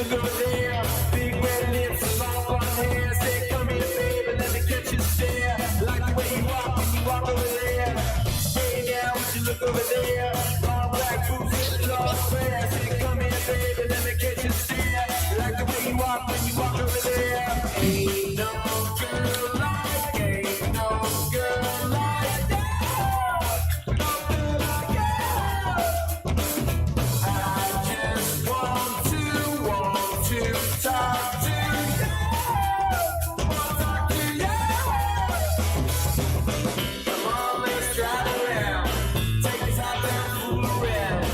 look over there? Big red lips and long blonde hair. Say, come here, baby, let me catch you stare. Like the way you walk when you walk over there. Hey, now, would you look over there? Long black boots and long square. Say, come here, baby, let me catch you stare. Like the way you walk when you walk over there. Ain't no girl like, ain't no girl like that. No girl like that. I just want to talk to you. Talk to you. Come on, let's ride around. Take the top down, fool around.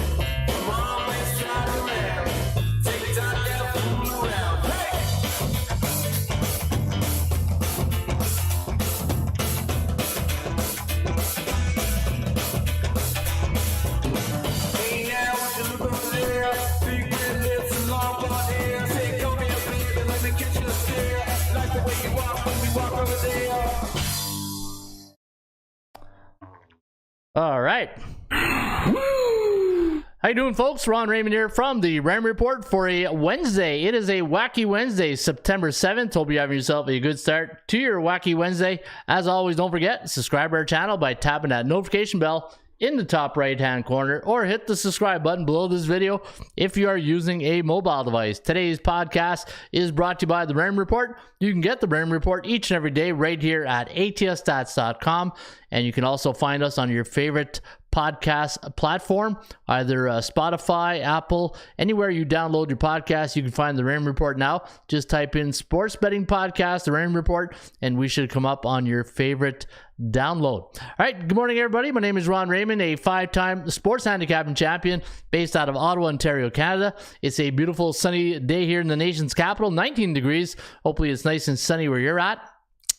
Come on, let's ride around. Take the top down, fool around. Hey! Hey now, would you look over there? Big red lips and long blonde hair. Say, come here, baby, let me catch you stare. Like the way you walk when we walk over there. All right. How you doing, folks? Ron Raymond here from the Raymond Report for a Wednesday. It is a Wacky Wednesday, September 7th. Hope you're having yourself a good start to your Wacky Wednesday. As always, don't forget, subscribe to our channel by tapping that notification bell in the top right-hand corner, or hit the subscribe button below this video if you are using a mobile device. Today's podcast is brought to you by the Raymond Report. You can get the Raymond Report each and every day right here at atsstats.com, and you can also find us on your favorite podcast platform, either Spotify, Apple, anywhere you download your podcast. You can find the Raymond Report now. Just type in sports betting podcast, the Raymond Report, and we should come up on your favorite download. All right, good morning, everybody. My name is Ron Raymond, a 5-time sports handicapping champion based out of Ottawa, Ontario, Canada. It's a beautiful sunny day here in the nation's capital, 19 degrees. Hopefully it's nice and sunny where you're at.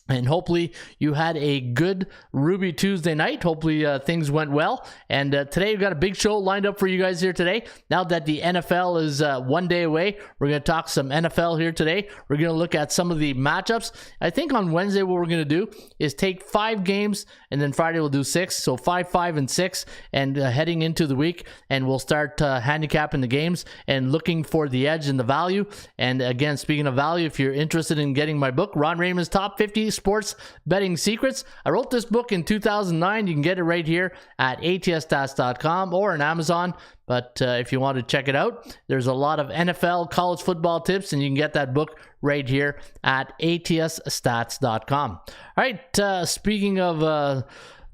And hopefully you had a good Ruby Tuesday night. Hopefully things went well. And today we've got a big show lined up for you guys here today. Now that the NFL is 1 day away, we're going to talk some NFL here today. We're going to look at some of the matchups. I think on Wednesday what we're going to do is take 5 games, and then Friday we'll do 6. So 5, 5, and 6, and heading into the week. And we'll start handicapping the games and looking for the edge and the value. And again, speaking of value, if you're interested in getting my book, Ron Raymond's Top 50 Sports Betting Secrets. I wrote this book in 2009. You can get it right here at atsstats.com or on Amazon. But if you want to check it out, there's a lot of NFL, college football tips, and you can get that book right here at atsstats.com. All right, speaking of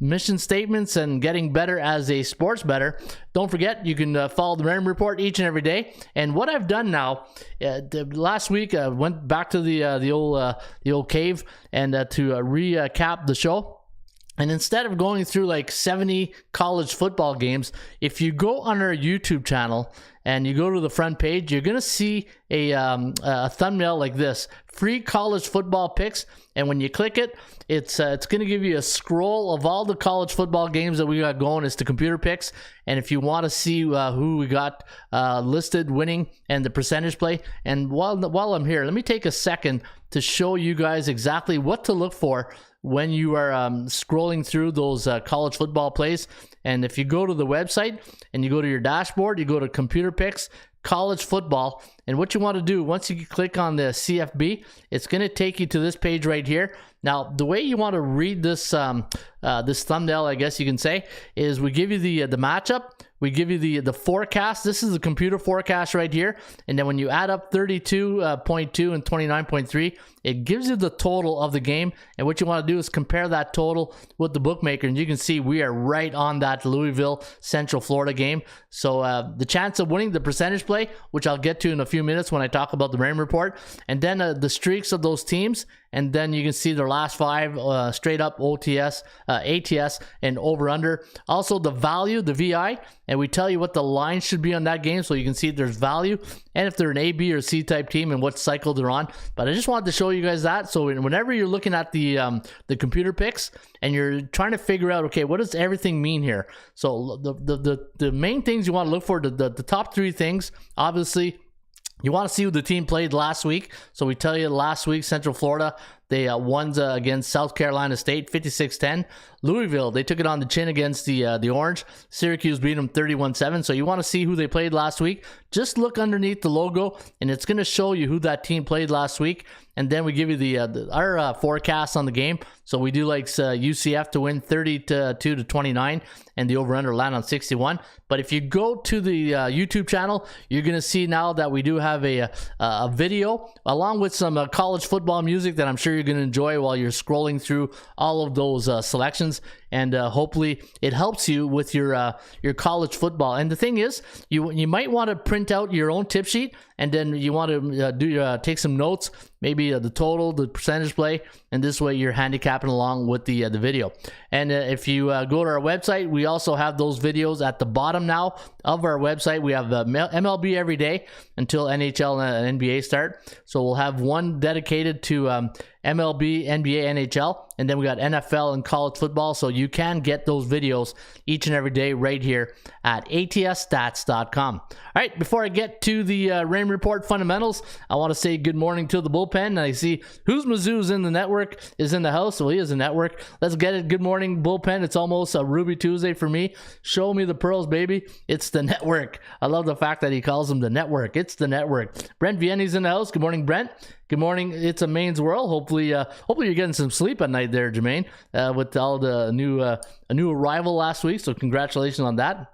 mission statements and getting better as a sports bettor, don't forget you can follow the Raymond Report each and every day. And what I've done now, last week I went back to the old cave and to recap the show. And instead of going through like 70 college football games, if you go on our YouTube channel and you go to the front page, you're going to see a thumbnail like this: free college football picks. And when you click it, it's going to give you a scroll of all the college football games that we got going. It's the computer picks. And if you want to see who we got listed winning and the percentage play, and while I'm here, let me take a second to show you guys exactly what to look for when you are scrolling through those college football plays. And if you go to the website and you go to your dashboard, you go to computer picks, college football, and what you want to do, once you click on the CFB, it's going to take you to this page right here. Now, the way you want to read this this thumbnail, I guess you can say, is we give you the matchup, we give you the forecast. This is the computer forecast right here, and then when you add up 32.2 and 29.3, it gives you the total of the game. And what you want to do is compare that total with the bookmaker, and you can see we are right on that Louisville Central Florida game. So the chance of winning, the percentage play, which I'll get to in a few minutes when I talk about the Raymond Report, and then the streaks of those teams, and then you can see their last 5 straight up OTS, ATS, and over under. Also the value, the VI, and we tell you what the line should be on that game, so you can see there's value and if they're an A, B, or C type team and what cycle they're on. But I just wanted to show you guys that. So whenever you're looking at the computer picks and you're trying to figure out, okay, what does everything mean here? So the main things you want to look for, the top 3 things, obviously. You want to see who the team played last week. So we tell you last week, Central Florida, They won against South Carolina State 56-10. Louisville, they took it on the chin against the Orange. Syracuse beat them 31-7. So you want to see who they played last week, just look underneath the logo, and it's going to show you who that team played last week. And then we give you our forecast on the game. So we do like UCF to win 32-29, and the over-under land on 61. But if you go to the YouTube channel, you're going to see now that we do have a video along with some college football music that I'm sure you're going to enjoy while you're scrolling through all of those selections. And hopefully it helps you with your college football. And the thing is, you might want to print out your own tip sheet, and then you want to take some notes, maybe the total, the percentage play, and this way you're handicapping along with the video. And if you go to our website, we also have those videos at the bottom now of our website. We have MLB every day until NHL and NBA start. So we'll have one dedicated to MLB, NBA, NHL, and then we got NFL and college football. So you can get those videos each and every day right here at atsstats.com. All right, before I get to the Raymond Report fundamentals, I want to say good morning to the bullpen. And I see who's Mizzou's in the network is in the house. Well, he is a network. Let's get it. Good morning, bullpen. It's almost a Ruby Tuesday for me. Show me the pearls, baby. It's the network. I love the fact that he calls them the network. It's the network. Brent Vienne's in the house. Good morning, Brent. Good morning. It's a Maine's World. Hopefully you're getting some sleep at night there, Jermaine, with all the new arrival last week. So congratulations on that.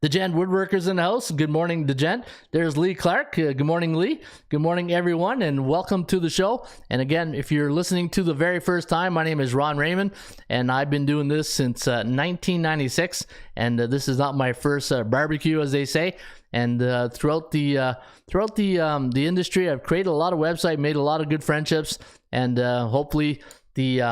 The Gent Woodworkers in the house. Good morning, the Gent. There's Lee Clark. Good morning, Lee. Good morning, everyone, and welcome to the show. And again, if you're listening to the very first time, my name is Ron Raymond, and I've been doing this since 1996. And this is not my first barbecue, as they say. And throughout the industry, I've created a lot of websites, made a lot of good friendships, and hopefully the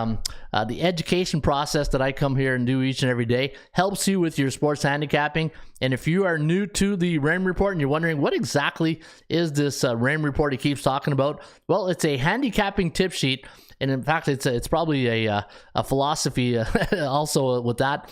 education process that I come here and do each and every day helps you with your sports handicapping. And if you are new to the Raymond Report and you're wondering what exactly is this Raymond Report he keeps talking about, well, it's a handicapping tip sheet. And in fact, it's probably a philosophy also with that,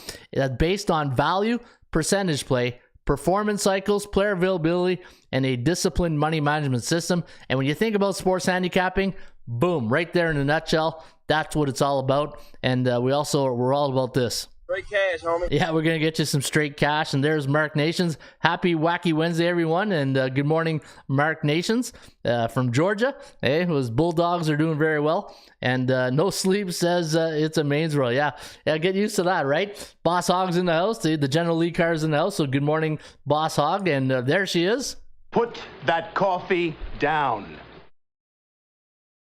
based on value, percentage play, performance cycles, player availability, and a disciplined money management system. And when you think about sports handicapping, boom, right there in a nutshell, that's what it's all about. And we're all about this. Straight cash, homie. Yeah, we're going to get you some straight cash. And there's Mark Nations. Happy Wacky Wednesday, everyone. And good morning, Mark Nations from Georgia. Hey, those Bulldogs are doing very well. And No Sleep says it's a Maine's World. Yeah, get used to that, right? Boss Hog's in the house. The General Lee Carr's in the house. So good morning, Boss Hog. And there she is. Put that coffee down.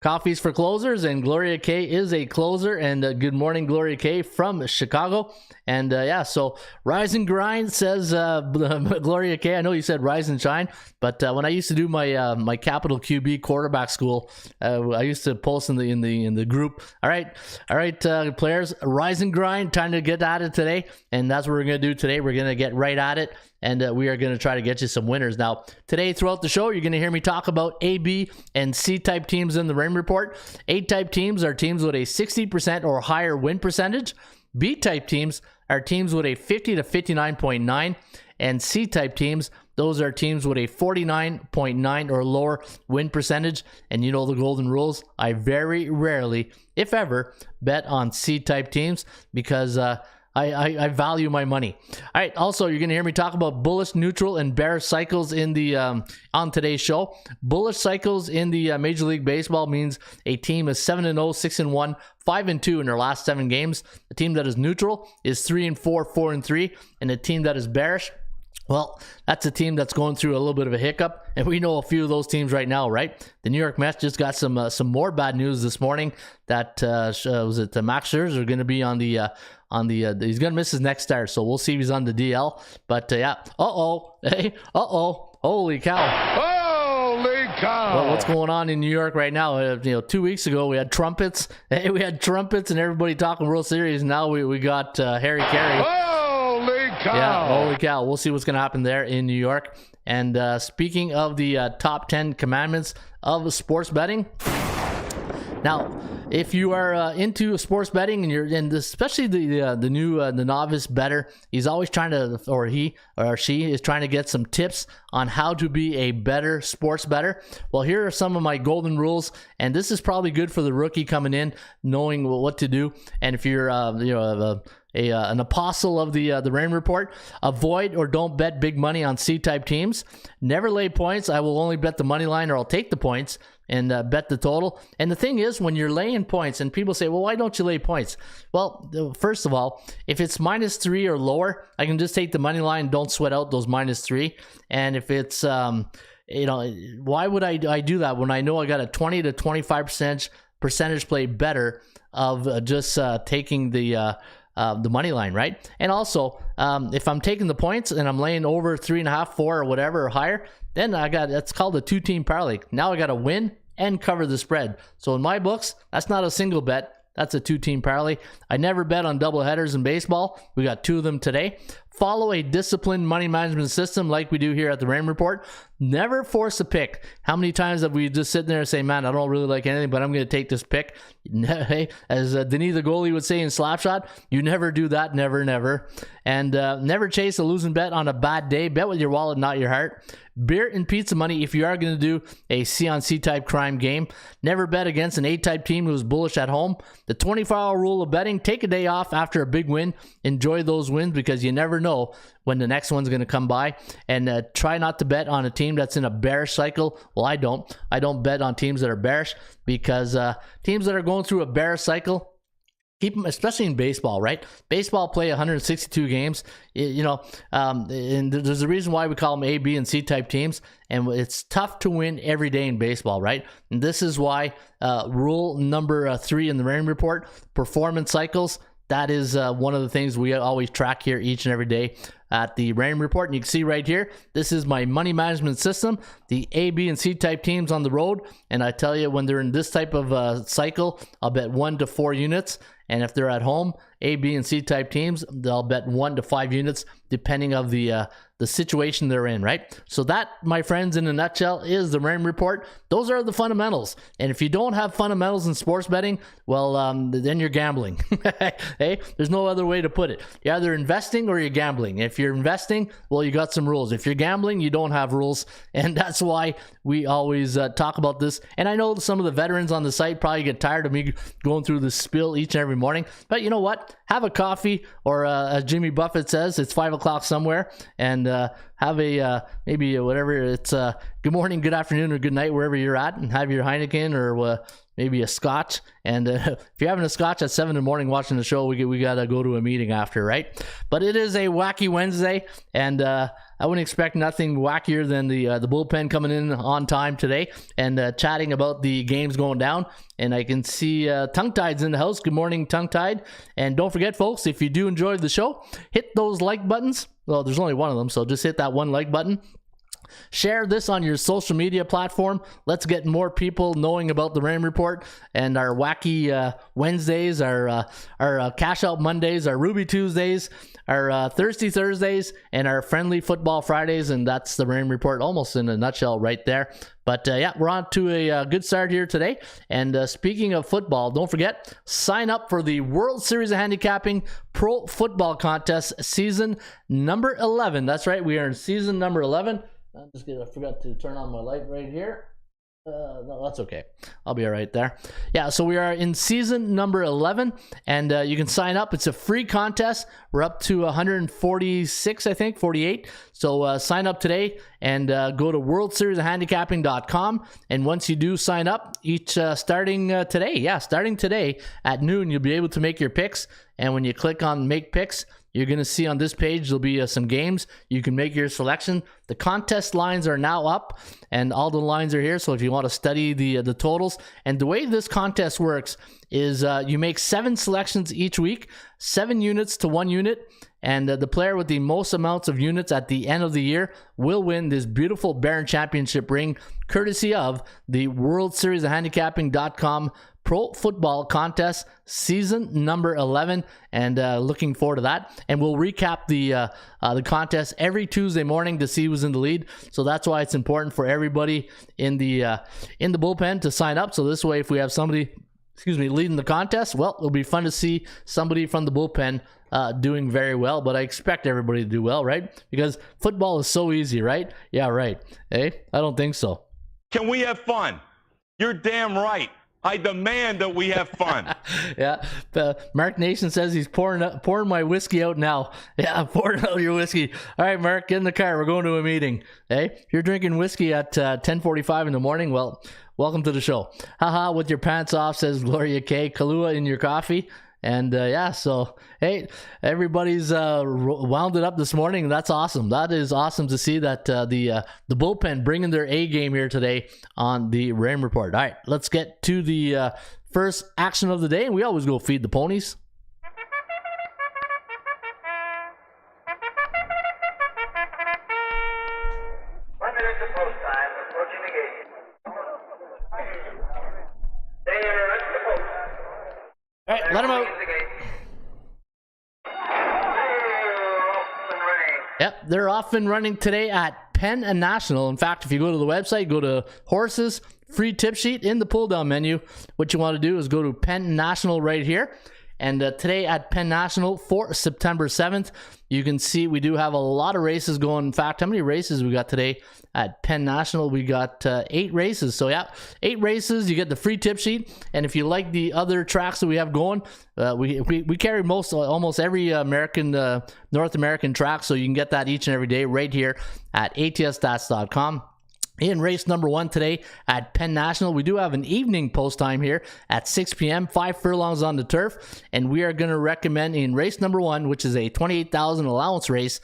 Coffee's for closers, and Gloria K is a closer. And good morning, Gloria K from Chicago. And so Rise and Grind says Gloria K. I know you said Rise and Shine, but when I used to do my Capital QB quarterback school, I used to post in the group. All right, players, Rise and Grind. Time to get at it today, and that's what we're gonna do today. We're gonna get right at it. And we are going to try to get you some winners. Now, today throughout the show, you're going to hear me talk about A, B, and C-type teams in the Raymond Report. A-type teams are teams with a 60% or higher win percentage. B-type teams are teams with a 50 to 59.9. And C-type teams, those are teams with a 49.9 or lower win percentage. And you know the golden rules. I very rarely, if ever, bet on C-type teams because I value my money. All right. Also, you're going to hear me talk about bullish, neutral, and bearish cycles in the on today's show. Bullish cycles in the Major League Baseball means a team is 7-0, 6-1, 5-2 in their last 7 games. A team that is neutral is 3-4, 4-3, and a team that is bearish, well, that's a team that's going through a little bit of a hiccup, and we know a few of those teams right now, right? The New York Mets just got some more bad news this morning that was it Max Scherzer going to be on the he's going to miss his next start, so we'll see if he's on the DL. But holy cow. Holy cow. Well, what's going on in New York right now? 2 weeks ago we had trumpets. We had trumpets and everybody talking World Series. Now we got Harry Carey. Holy cow. Yeah, holy cow. We'll see what's going to happen there in New York. And speaking of the top 10 commandments of sports betting, Now, if you are into sports betting and especially the new the novice bettor, he's always trying to, or he or she is trying to get some tips on how to be a better sports bettor. Well, here are some of my golden rules, and this is probably good for the rookie coming in, knowing what to do. And if you're an apostle of the Raymond Report, avoid or don't bet big money on C-type teams. Never lay points. I will only bet the money line, or I'll take the points and bet the total. And the thing is, when you're laying points, and people say, well, why don't you lay points? Well, first of all, if it's -3 or lower, I can just take the money line, don't sweat out those -3. And if it's why would I do that when I know I got a 20 to 25% percentage play better of just taking the money line, right? And also, if I'm taking the points and I'm laying over 3.5, 4, or whatever, or higher, then that's called a 2-team parlay. Now I got to win and cover the spread. So in my books, that's not a single bet. That's a 2-team parlay. I never bet on double headers in baseball. We got 2 of them today. Follow a disciplined money management system like we do here at the Raymond Report. Never force a pick. How many times have we just sit there and say, man, I don't really like anything, but I'm going to take this pick? Hey, as Denis the goalie would say in Slapshot, you never do that. Never, never. And never chase a losing bet on a bad day. Bet with your wallet, not your heart. Beer and pizza money if you are going to do a C-on-C type crime game. Never bet against an A-type team who's bullish at home. The 24-hour rule of betting, take a day off after a big win. Enjoy those wins because you never know when the next one's going to come by. And try not to bet on a team that's in a bearish cycle. Well, I don't bet on teams that are bearish, because teams that are going through a bearish cycle, keep them, especially in baseball, right? Baseball play 162 games, and there's a reason why we call them A, B, and C type teams, and it's tough to win every day in baseball, right? And this is why rule number 3 in the Raymond Report, performance cycles, that is one of the things we always track here each and every day at the Raymond Report. And you can see right here, this is my money management system, the A, B, and C type teams on the road. And I tell you, when they're in this type of cycle, I'll bet 1 to 4 units. And if they're at home, A, B, and C type teams, they'll bet 1 to 5 units, depending of the situation they're in, right? So that, my friends, in a nutshell, is the Raymond Report. Those are the fundamentals. And if you don't have fundamentals in sports betting, well, then you're gambling. Hey, there's no other way to put it. You're either investing or you're gambling. If you're investing, well, you got some rules. If you're gambling, you don't have rules. And that's why we always talk about this. And I know some of the veterans on the site probably get tired of me going through this spiel each and every morning. But you know what? Have a coffee, or as Jimmy Buffett says, it's 5 o'clock somewhere, and have a maybe whatever it's good morning, good afternoon, or good night wherever you're at, and have your Heineken or maybe a scotch. And if you're having a scotch at 7 in the morning watching the show, we gotta go to a meeting after, right? But it is a wacky Wednesday, and I wouldn't expect nothing wackier than the bullpen coming in on time today and chatting about the games going down. And I can see Tongue Tied's in the house. Good morning, Tongue Tied. And don't forget, folks, if you do enjoy the show, hit those like buttons. Well, there's only one of them, so just hit that one like button. Share this on your social media platform. Let's get more people knowing about the Raymond Report and our wacky Wednesdays, our Cash Out Mondays, our Ruby Tuesdays, our Thirsty Thursdays, and our Friendly Football Fridays. And that's the Raymond Report almost in a nutshell right there. But yeah, we're on to a good start here today. And speaking of football, don't forget, sign up for the World Series of Handicapping Pro Football Contest season number 11. That's right, we are in season number 11. I forgot to turn on my light right here. No, that's okay. I'll be all right there. Yeah, so we are in season number 11, and you can sign up. It's a free contest. We're up to 146, I think, 48. So sign up today and go to worldseriesofhandicapping.com. And once you do sign up, starting today at noon, you'll be able to make your picks. And when you click on Make Picks, you're going to see on this page, there'll be some games. You can make your selection. The contest lines are now up, and all the lines are here. So if you want to study the totals. And the way this contest works is you make 7 selections each week, 7 units to 1 unit. And the player with the most amounts of units at the end of the year will win this beautiful Baron Championship ring, courtesy of the World Series of Handicapping.com Pro Football Contest, season number 11, and looking forward to that. And we'll recap the contest every Tuesday morning to see who's in the lead. So that's why it's important for everybody in the bullpen to sign up. So this way, if we have somebody leading the contest. Well, it'll be fun to see somebody from the bullpen doing very well, but I expect everybody to do well, right? Because football is so easy, right? Yeah, right. Hey, I don't think so. Can we have fun? You're damn right. I demand that we have fun. Yeah, Mark Nation says he's pouring my whiskey out now. Yeah, pouring out your whiskey. All right, Mark, get in the car. We're going to a meeting. Hey, if you're drinking whiskey at 10:45 in the morning, well, welcome to the show. Haha, with your pants off, says Gloria K. Kahlua in your coffee. And yeah, so hey, everybody's wound it up this morning. That's awesome. That is awesome to see that the bullpen bringing their A game here today on the Raymond Report. All right, let's get to the first action of the day, and we always go feed the ponies. All right, let him out. Yep, they're off and running today at Penn and National. In fact, if you go to the website, go to horses, free tip sheet in the pull down menu. What you want to do is go to Penn and National right here. And today at Penn National for September 7th, you can see we do have a lot of races going. In fact, how many races we got today at Penn National? We got 8 races. So yeah, 8 races. You get the free tip sheet. And if you like the other tracks that we have going, we carry almost every North American track. So you can get that each and every day right here at atsstats.com. In race number 1 today at Penn National, we do have an evening post time here at 6 p.m., 5 furlongs on the turf, and we are going to recommend in race number 1, which is a 28,000 allowance race,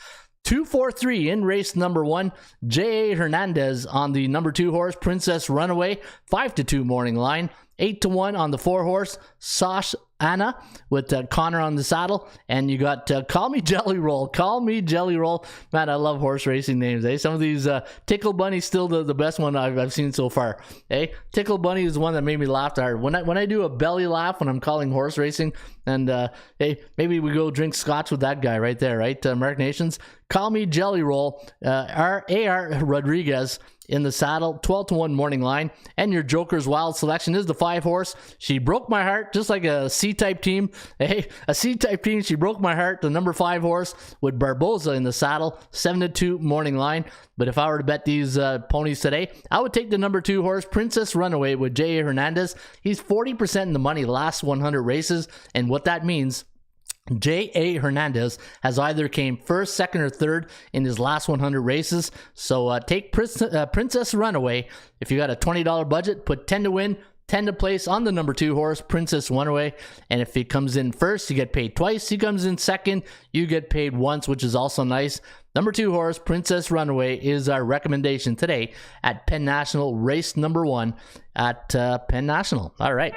2-4-3 in race number 1, J.A. Hernandez on the number 2 horse, Princess Runaway, 5-2 morning line, 8-1 on the 4 horse, Sosh Anna with Connor on the saddle, and you got Call Me Jelly Roll. Call Me Jelly Roll. Man, I love horse racing names. Eh? Some of these Tickle Bunny's still the best one I've seen so far. Eh? Tickle Bunny is one that made me laugh hard. When I do a belly laugh when I'm calling horse racing, and hey, maybe we go drink scotch with that guy right there, right? Mark Nations. Call Me Jelly Roll. A.R. Rodriguez in the saddle, 12-1 morning line, and your Joker's Wild selection is the 5 horse. She broke my heart, just like a C-type team. Hey, a C-type team, she broke my heart. The number 5 horse with Barboza in the saddle, 7-2 morning line. But if I were to bet these ponies today, I would take the number 2 horse, Princess Runaway with J.A. Hernandez. He's 40% in the money last 100 races, and what that means, J.A. Hernandez has either came first, second, or third in his last 100 races. So take Princess Runaway. If you got a $20 budget, put 10 to win, 10 to place on the number 2 horse, Princess Runaway. And if he comes in first, you get paid twice. He comes in second, you get paid once, which is also nice. Number 2 horse, Princess Runaway, is our recommendation today at Penn National, race number 1 at Penn National. All right.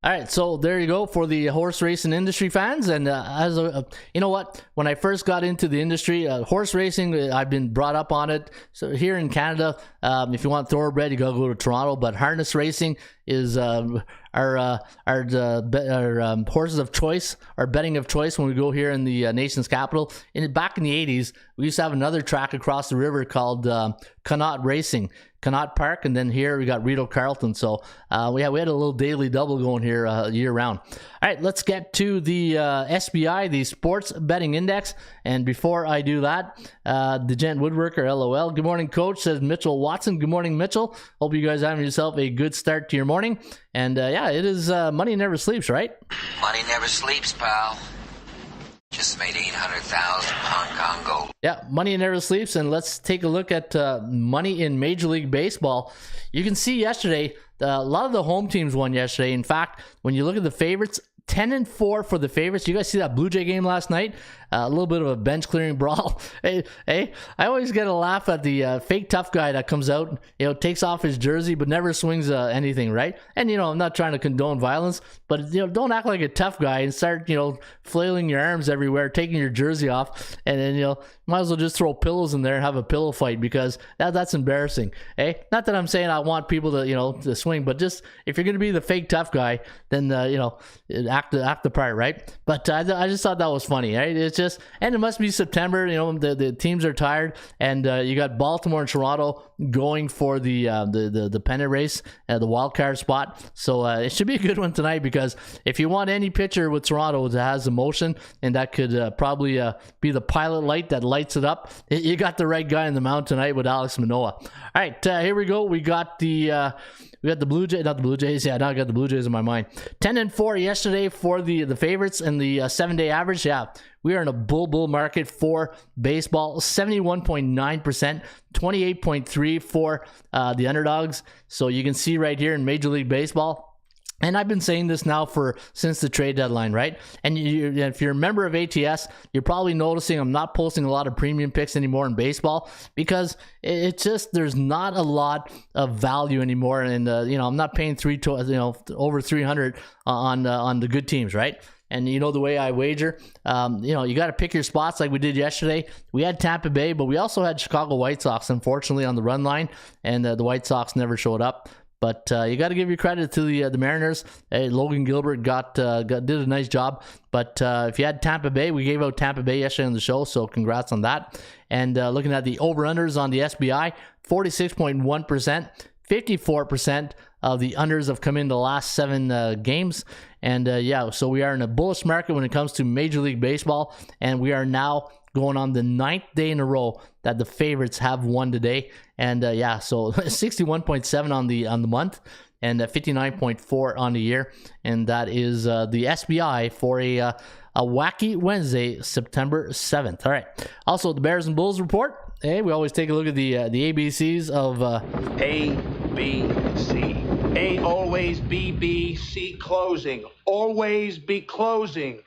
All right, so there you go for the horse racing industry fans. And you know what? When I first got into the industry, horse racing, I've been brought up on it. So here in Canada, if you want thoroughbred, you gotta go to Toronto. But harness racing is our horses of choice, our betting of choice when we go here in the nation's capital. Back in the 80s, we used to have another track across the river called Connaught Racing. Connaught Park, and then here we got Rideau Carleton. So we had a little daily double going here year round. All right, let's get to the SBI, the Sports Betting Index. And before I do that, the Gent Woodworker, LOL. Good morning, Coach, says Mitchell Watson. Good morning, Mitchell. Hope you guys having yourself a good start to your morning. And yeah, it is money never sleeps, right? Money never sleeps, pal. Just made 800,000 Hong Kong gold. Yeah, money never sleeps, and let's take a look at money in Major League Baseball. You can see yesterday, a lot of the home teams won yesterday. In fact, when you look at the favorites, 10-4 for the favorites. You guys see that Blue Jay game last night? A little bit of a bench clearing brawl. Hey, I always get a laugh at the fake tough guy that comes out, takes off his jersey but never swings anything, right? And I'm not trying to condone violence, but don't act like a tough guy and start flailing your arms everywhere, taking your jersey off, and then might as well just throw pillows in there and have a pillow fight, because that's embarrassing. Hey, not that I'm saying I want people to to swing, but just if you're going to be the fake tough guy, then act act the part, right? But I just thought that was funny, right? It's just, and it must be September. The teams are tired, and you got Baltimore and Toronto going for the pennant race, the wild card spot. So it should be a good one tonight, because if you want any pitcher with Toronto that has emotion, and that could probably be the pilot light that lights it up, you got the right guy in the mound tonight with Alex Manoah. All right, here we go. We got the Blue Jays, not the Blue Jays. Yeah, now I got the Blue Jays in my mind. 10-4 yesterday for the favorites and the 7-day average. Yeah, we are in a bull market for baseball. 71.9%, 28.3 for the underdogs. So you can see right here in Major League Baseball. And I've been saying this now since the trade deadline, right? And if you're a member of ATS, you're probably noticing I'm not posting a lot of premium picks anymore in baseball, because it's just, there's not a lot of value anymore. And I'm not paying over 300 on the good teams, right? And the way I wager, you got to pick your spots like we did yesterday. We had Tampa Bay, but we also had Chicago White Sox, unfortunately, on the run line, and the White Sox never showed up. But you got to give your credit to the Mariners. Logan Gilbert did a nice job. But if you had Tampa Bay, we gave out Tampa Bay yesterday on the show, so congrats on that. And looking at the over-unders on the SBI, 46.1%, 54% of the unders have come in the last 7 games. And so we are in a bullish market when it comes to Major League Baseball, and we are now going on the 9th day in a row that the favorites have won today. And so 61.7 on the month, and 59.4 on the year. And that is the SBI for a wacky Wednesday, September 7th. All right. Also, the Bears and Bulls report. Hey, we always take a look at the ABCs of A, B, C. A, always B, B, C, closing. Always be closing.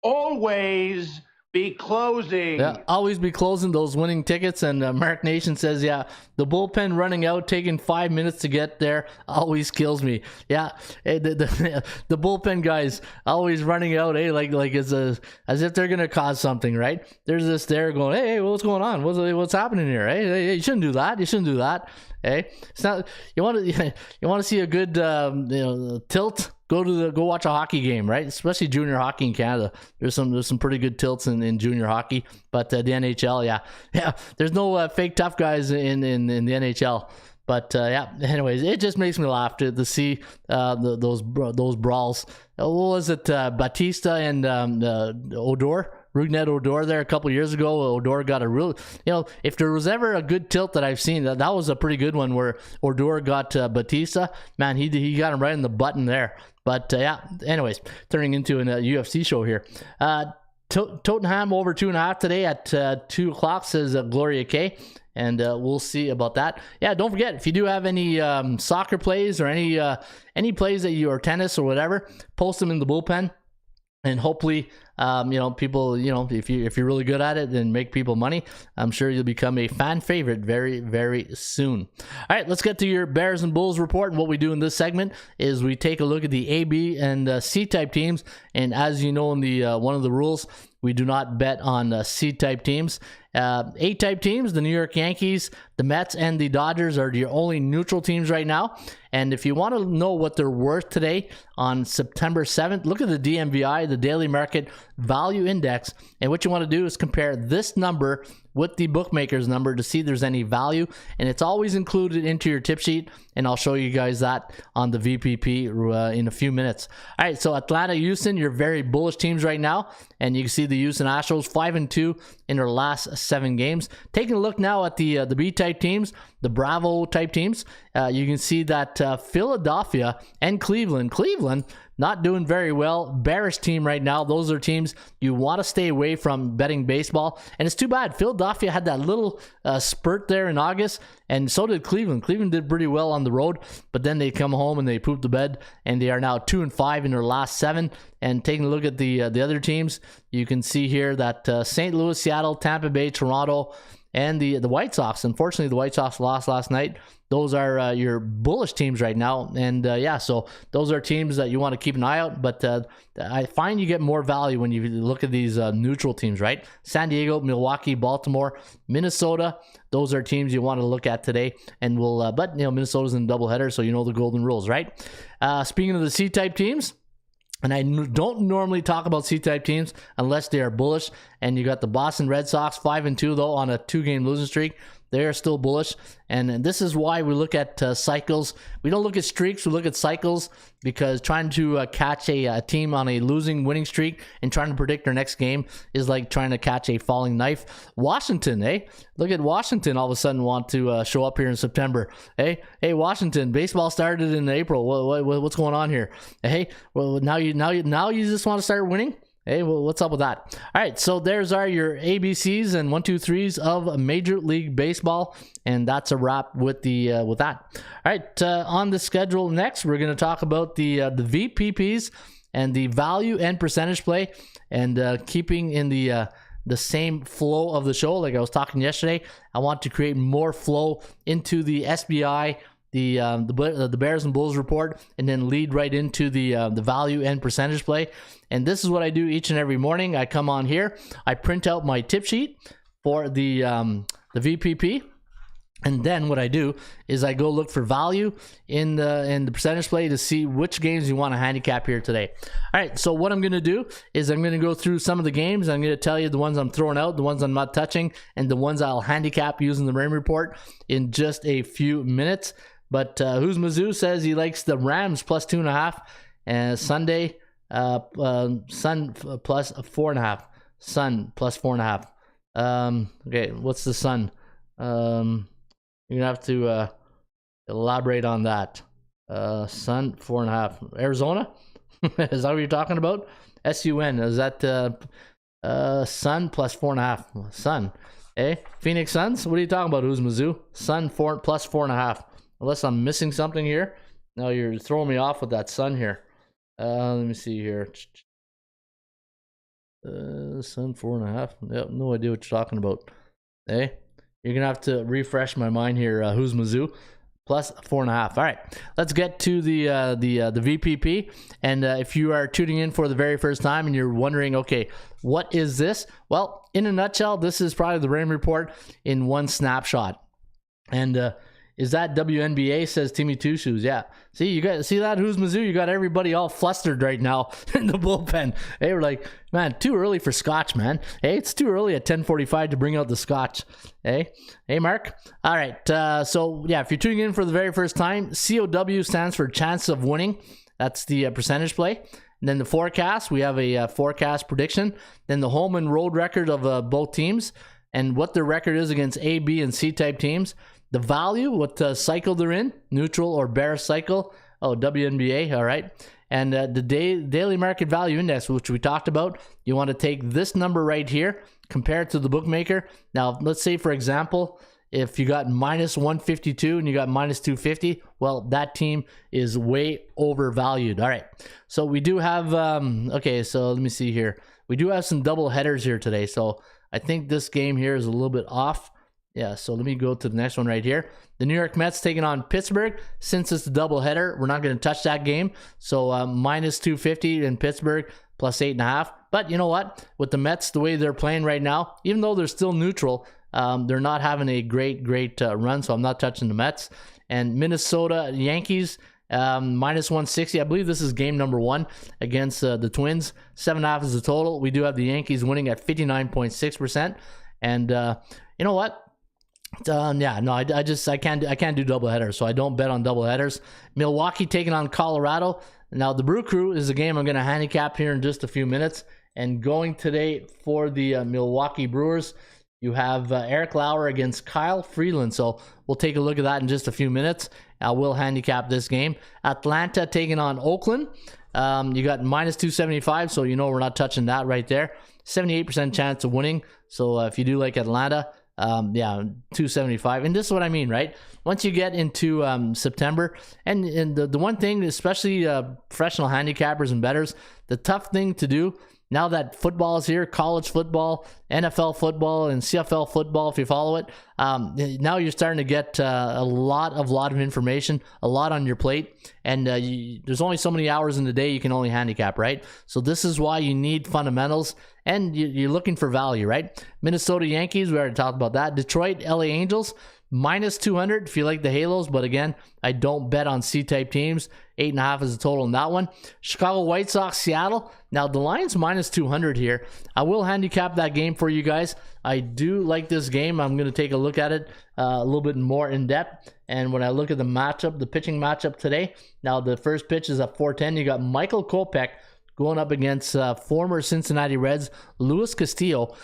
Always be closing. Yeah, always be closing those winning tickets. And Mark Nation says, yeah, the bullpen running out, taking 5 minutes to get there, always kills me. Yeah, the bullpen guys always running out, like as if they're gonna cause something, right? There's this there going, hey, what's going on? What's happening here? Hey, you shouldn't do that. You shouldn't do that. Hey, it's not. You want to see a good tilt? Go watch a hockey game, right? Especially junior hockey in Canada. There's some pretty good tilts in junior hockey, but the NHL, yeah. There's no fake tough guys in the NHL. But anyways, it just makes me laugh to see those brawls. What was it? Batista and Rougned Odor there a couple years ago. Odor got a real, if there was ever a good tilt that I've seen, that was a pretty good one where Odor got Batista. Man, he got him right in the button there. But anyways, turning into a UFC show here. Tottenham over 2.5 today at 2 o'clock, says Gloria K. And we'll see about that. Yeah, don't forget, if you do have any soccer plays or any plays that you, or tennis or whatever, post them in the bullpen. And hopefully, people, if you're really good at it and make people money, I'm sure you'll become a fan favorite very, very soon. All right, let's get to your Bears and Bulls report. And what we do in this segment is we take a look at the A, B, and C-type teams. And as you know, in the one of the rules, we do not bet on C-type teams. A-type teams, the New York Yankees, the Mets, and the Dodgers are your only neutral teams right now. And if you want to know what they're worth today on September 7th, look at the DMVI, the Daily Market Value Index. And what you want to do is compare this number with the bookmaker's number to see if there's any value. And it's always included into your tip sheet. And I'll show you guys that on the VPP in a few minutes. All right, so Atlanta, Houston, you're very bullish teams right now. And you can see the Houston Astros 5-2 in their last 7 games. Taking a look now at the B-type teams, the Bravo-type teams, you can see that Philadelphia and Cleveland not doing very well. Bearish team right now. Those are teams you want to stay away from betting baseball. And it's too bad. Philadelphia had that little spurt there in August, and so did Cleveland. Cleveland did pretty well on the road, but then they come home and they poop the bed, and they are now 2-5 in their last 7. And taking a look at the other teams, you can see here that St. Louis, Seattle, Tampa Bay, Toronto, and the White Sox. Unfortunately, the White Sox lost last night. Those are your bullish teams right now. And so those are teams that you want to keep an eye out. But I find you get more value when you look at these neutral teams, right? San Diego, Milwaukee, Baltimore, Minnesota. Those are teams you want to look at today. And but Minnesota's in a doubleheader, so you know the golden rules, right? Speaking of the C-type teams, And I don't normally talk about C-type teams unless they are bullish. And you got the Boston Red Sox 5-2 though on a 2-game losing streak. They are still bullish, and this is why we look at cycles. We don't look at streaks, we look at cycles, because trying to catch a team on a losing winning streak and trying to predict their next game is like trying to catch a falling knife. Washington, look at Washington all of a sudden want to show up here in September. Hey Washington, baseball started in April. What's going on here? Hey, well now you just want to start winning? Hey, well, what's up with that? All right, so there's your ABCs and 1, 2, 3s of Major League Baseball, and that's a wrap with with that. All right, on the schedule next, we're going to talk about the VPPs and the value and percentage play, and keeping in the same flow of the show. Like I was talking yesterday, I want to create more flow into the SBI, the Bears and Bulls report, and then lead right into the value and percentage play. And this is what I do each and every morning. I come on here, I print out my tip sheet for the VPP, and then what I do is I go look for value in the percentage play to see which games you want to handicap here today. All right, so what I'm going to do is I'm going to go through some of the games. I'm going to tell you the ones I'm throwing out, the ones I'm not touching, and the ones I'll handicap using the Raymond report in just a few minutes. But Who's Mizzou says he likes the Rams plus 2.5, and Sunday Sun plus 4.5. Sun plus 4.5. Okay, what's the Sun? You're gonna have to elaborate on that. Sun 4.5. Arizona? Is that what you're talking about? SUN, is that Sun plus 4.5? Sun. Phoenix Suns? What are you talking about? Who's Mizzou? Sun 4 plus 4.5. Unless I'm missing something here. No, you're throwing me off with that Sun here. Let me see here. Sun 4.5. Yep, no idea what you're talking about. You're gonna have to refresh my mind here. Who's Mizzou? Plus 4.5. All right, let's get to the VPP. And if you are tuning in for the very first time and you're wondering, okay, what is this? Well, in a nutshell, this is probably the Raymond report in one snapshot. And is that WNBA, says Timmy Two Shoes? Yeah. See that? Who's Mizzou? You got everybody all flustered right now in the bullpen. Hey, we're like, man, too early for scotch, man. Hey, it's too early at 10:45 to bring out the scotch. Hey, Mark. All right. So yeah, if you're tuning in for the very first time, COW stands for chance of winning. That's the percentage play. And then the forecast, we have a forecast prediction. Then the home and road record of both teams and what their record is against A, B, and C type teams. The value, what cycle they're in, neutral or bear cycle. Oh, WNBA, all right. And the daily market value index, which we talked about, you want to take this number right here, compare it to the bookmaker. Now, let's say, for example, if you got minus 152 and you got minus 250, well, that team is way overvalued. All right. So we do have, okay, so let me see here. We do have some double headers here today. So I think this game here is a little bit off. Yeah, so let me go to the next one right here. The New York Mets taking on Pittsburgh. Since it's a doubleheader, we're not going to touch that game. So minus 250 in Pittsburgh, plus 8.5. But you know what? With the Mets, the way they're playing right now, even though they're still neutral, they're not having a great run, so I'm not touching the Mets. And Minnesota Yankees, minus 160. I believe this is game number 1 against the Twins. 7.5 is the total. We do have the Yankees winning at 59.6%. And you know what? Yeah, no, I can't do doubleheaders, so I don't bet on doubleheaders. Milwaukee taking on Colorado. Now the Brew Crew is a game I'm going to handicap here in just a few minutes. And going today for the Milwaukee Brewers, you have Eric Lauer against Kyle Freeland. So we'll take a look at that in just a few minutes. I will handicap this game. Atlanta taking on Oakland. You got minus 275, so you know we're not touching that right there. 78% chance of winning. So if you do like Atlanta, yeah, 275. And this is what I mean, right? Once you get into September, and the one thing, especially professional handicappers and bettors, the tough thing to do now that football is here, college football, NFL football, and CFL football, if you follow it, now you're starting to get a lot of information, a lot on your plate, and there's only so many hours in the day you can only handicap, right? So this is why you need fundamentals, and you're looking for value, right? Minnesota Yankees, we already talked about that. Detroit LA Angels, minus 200 if you like the Halos, but again, I don't bet on C-type teams. 8.5 is the total in that one. Chicago White Sox, Seattle. Now, the line's minus 200 here. I will handicap that game for you guys. I do like this game. I'm going to take a look at it a little bit more in depth. And when I look at the matchup, the pitching matchup today, now the first pitch is at 4:10. You got Michael Kopech going up against former Cincinnati Reds, Luis Castillo.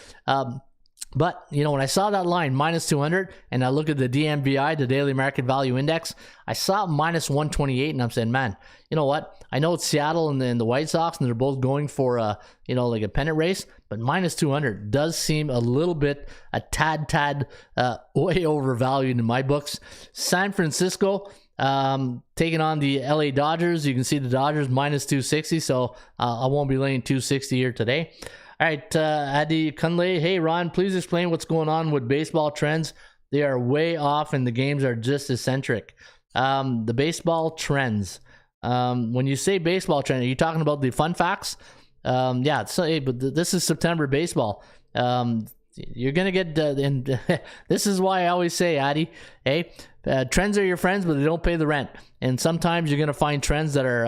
But, you know, when I saw that line, minus 200, and I look at the DMVI, the Daily Market Value Index, I saw minus 128, and I'm saying, man, you know what? I know it's Seattle and the White Sox, and they're both going for, like a pennant race, but minus 200 does seem a little bit, a tad way overvalued in my books. San Francisco, taking on the LA Dodgers. You can see the Dodgers minus 260, so I won't be laying 260 here today. All right, Adi Kunle. Hey, Ron, please explain what's going on with baseball trends. They are way off and the games are just eccentric. The baseball trends. When you say baseball trend, are you talking about the fun facts? Yeah, so, but this is September baseball. You're going to get, and this is why I always say, Adi, hey, trends are your friends, but they don't pay the rent. And sometimes you're going to find trends that are,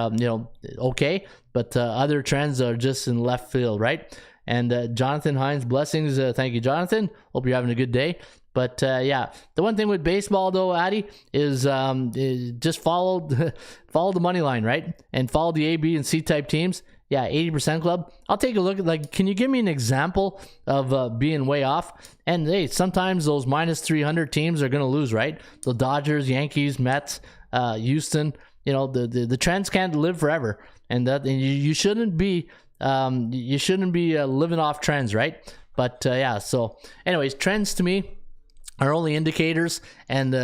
okay, but other trends are just in left field, right? And Jonathan Hines, blessings. Thank you, Jonathan. Hope you're having a good day. But yeah, the one thing with baseball though, Addy, is just follow the money line, right? And follow the A, B, and C type teams. Yeah, 80% club. I'll take a look at, like, can you give me an example of being way off? And hey, sometimes those minus 300 teams are going to lose, right? The Dodgers, Yankees, Mets, Houston. You know, the trends can't live forever, and you shouldn't be. You shouldn't be living off trends, right? But yeah, so anyways, trends to me are only indicators, and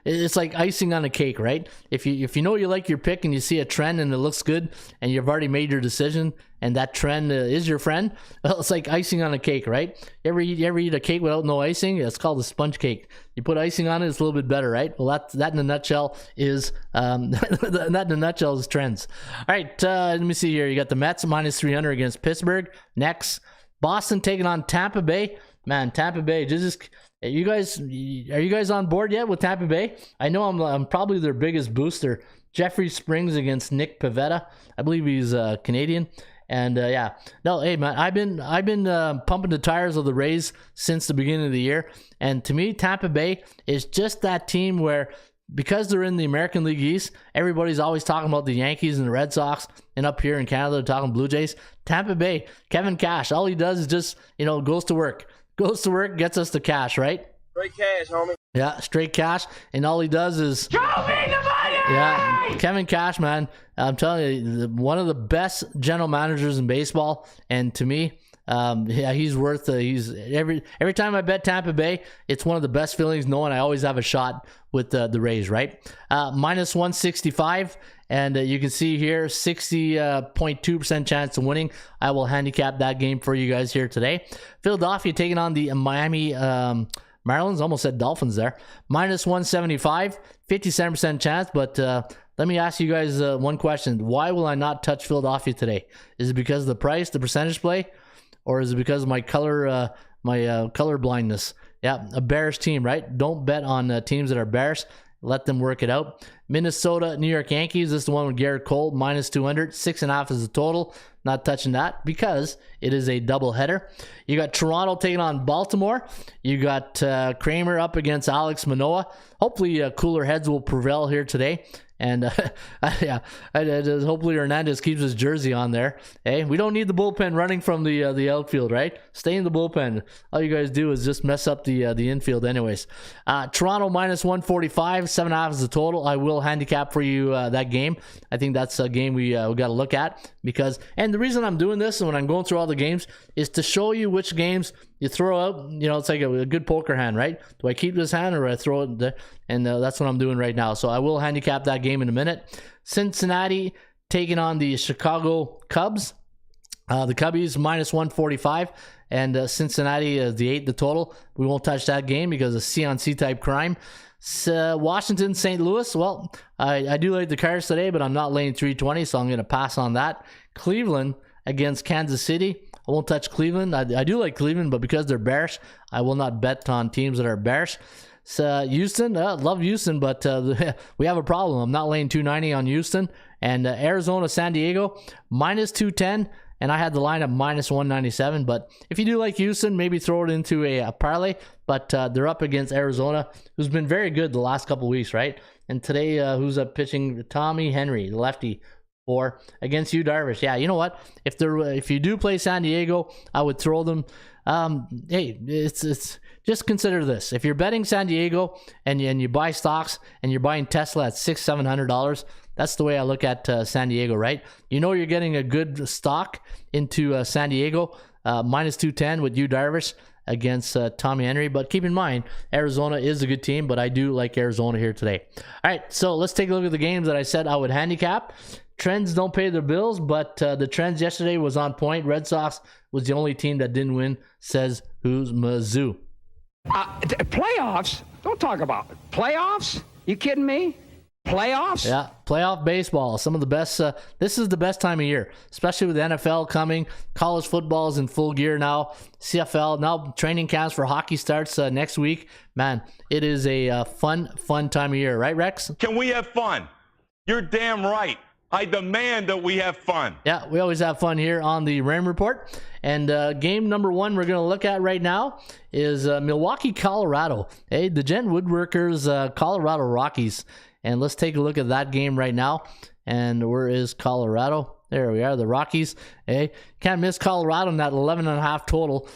it's like icing on a cake, right? If you know you like your pick and you see a trend and it looks good and you've already made your decision and that trend is your friend, well, it's like icing on a cake, right? You ever eat a cake without no icing? It's called a sponge cake. You put icing on it, it's a little bit better, right? Well, that in a nutshell is is trends. All right, let me see here. You got the Mets minus 300 against Pittsburgh. Next, Boston taking on Tampa Bay. Man, Tampa Bay just. Are you guys on board yet with Tampa Bay? I know I'm probably their biggest booster. Jeffrey Springs against Nick Pivetta. I believe he's Canadian. And yeah, no, hey man, I've been pumping the tires of the Rays since the beginning of the year. And to me, Tampa Bay is just that team where, because they're in the American League East, everybody's always talking about the Yankees and the Red Sox, and up here in Canada, they're talking Blue Jays. Tampa Bay, Kevin Cash, all he does is just goes to work. Goes to work, gets us the cash, right? Straight cash, homie. Yeah, straight cash. And all he does is... Show me the money! Yeah, Kevin Cash, man. I'm telling you, one of the best general managers in baseball. And to me, yeah, he's worth... he's every time I bet Tampa Bay, it's one of the best feelings knowing I always have a shot with the Rays, right? Minus 165. And you can see here, 60.2% chance of winning. I will handicap that game for you guys here today. Philadelphia taking on the Miami Marlins. Almost said Dolphins there. Minus 175, 57% chance. But let me ask you guys one question. Why will I not touch Philadelphia today? Is it because of the price, the percentage play? Or is it because of my color blindness? Yeah, a bearish team, right? Don't bet on teams that are bearish. Let them work it out. Minnesota, New York Yankees. This is the one with Garrett Cole, minus 200. 6.5 is the total. Not touching that because it is a doubleheader. You got Toronto taking on Baltimore. You got Kramer up against Alex Manoah. Hopefully cooler heads will prevail here today. And yeah, hopefully Hernandez keeps his jersey on there. Hey, we don't need the bullpen running from the outfield, right? Stay in the bullpen. All you guys do is just mess up the infield, anyways. Toronto minus 145, 7.5 is the total. I will handicap for you that game. I think that's a game we got to look at because. And the reason I'm doing this and when I'm going through all the games is to show you which games you throw out. It's like a good poker hand, right? Do I keep this hand or do I throw it there? And that's what I'm doing right now. So I will handicap that game in a minute. Cincinnati taking on the Chicago Cubs. The Cubbies minus 145 and Cincinnati is the 8 the total. We won't touch that game because of C-on-C type crime. Washington, St. Louis. Well, I do like the Cards today, but I'm not laying 320, so I'm going to pass on that. Cleveland against Kansas City. I won't touch Cleveland. I do like Cleveland, but because they're bearish, I will not bet on teams that are bearish. Houston, love Houston, but we have a problem. I'm not laying 290 on Houston. And Arizona, San Diego, minus 210. And I had the line at minus 197. But if you do like Houston, maybe throw it into a parlay. But they're up against Arizona, who's been very good the last couple weeks, right? And today, who's up pitching? Tommy Henry, the lefty, for against Yu Darvish. Yeah, you know what? If you do play San Diego, I would throw them. Hey, it's just consider this: if you're betting San Diego and you buy stocks and you're buying Tesla at $600-700, that's the way I look at San Diego, right? You know you're getting a good stock into San Diego, minus 210 with Yu Darvish against Tommy Henry. But keep in mind, Arizona is a good team, but I do like Arizona here today. All right, so let's take a look at the games that I said I would handicap. Trends don't pay their bills, but the trends yesterday was on point. Red Sox was the only team that didn't win, says who's Mizzou. Playoffs? Don't talk about it. Playoffs? You kidding me? Playoffs? Yeah, playoff baseball. Some of the best. This is the best time of year, especially with the NFL coming. College football is in full gear now. CFL, now training camps for hockey starts next week. Man, it is a fun time of year. Right, Rex? Can we have fun? You're damn right. I demand that we have fun. Yeah, we always have fun here on the Ram Report. And game number one we're going to look at right now is Milwaukee, Colorado. Hey, the Gent Woodworkers, Colorado Rockies. And let's take a look at that game right now. And where is Colorado? There we are, the Rockies. Hey, can't miss Colorado in that 11.5 total.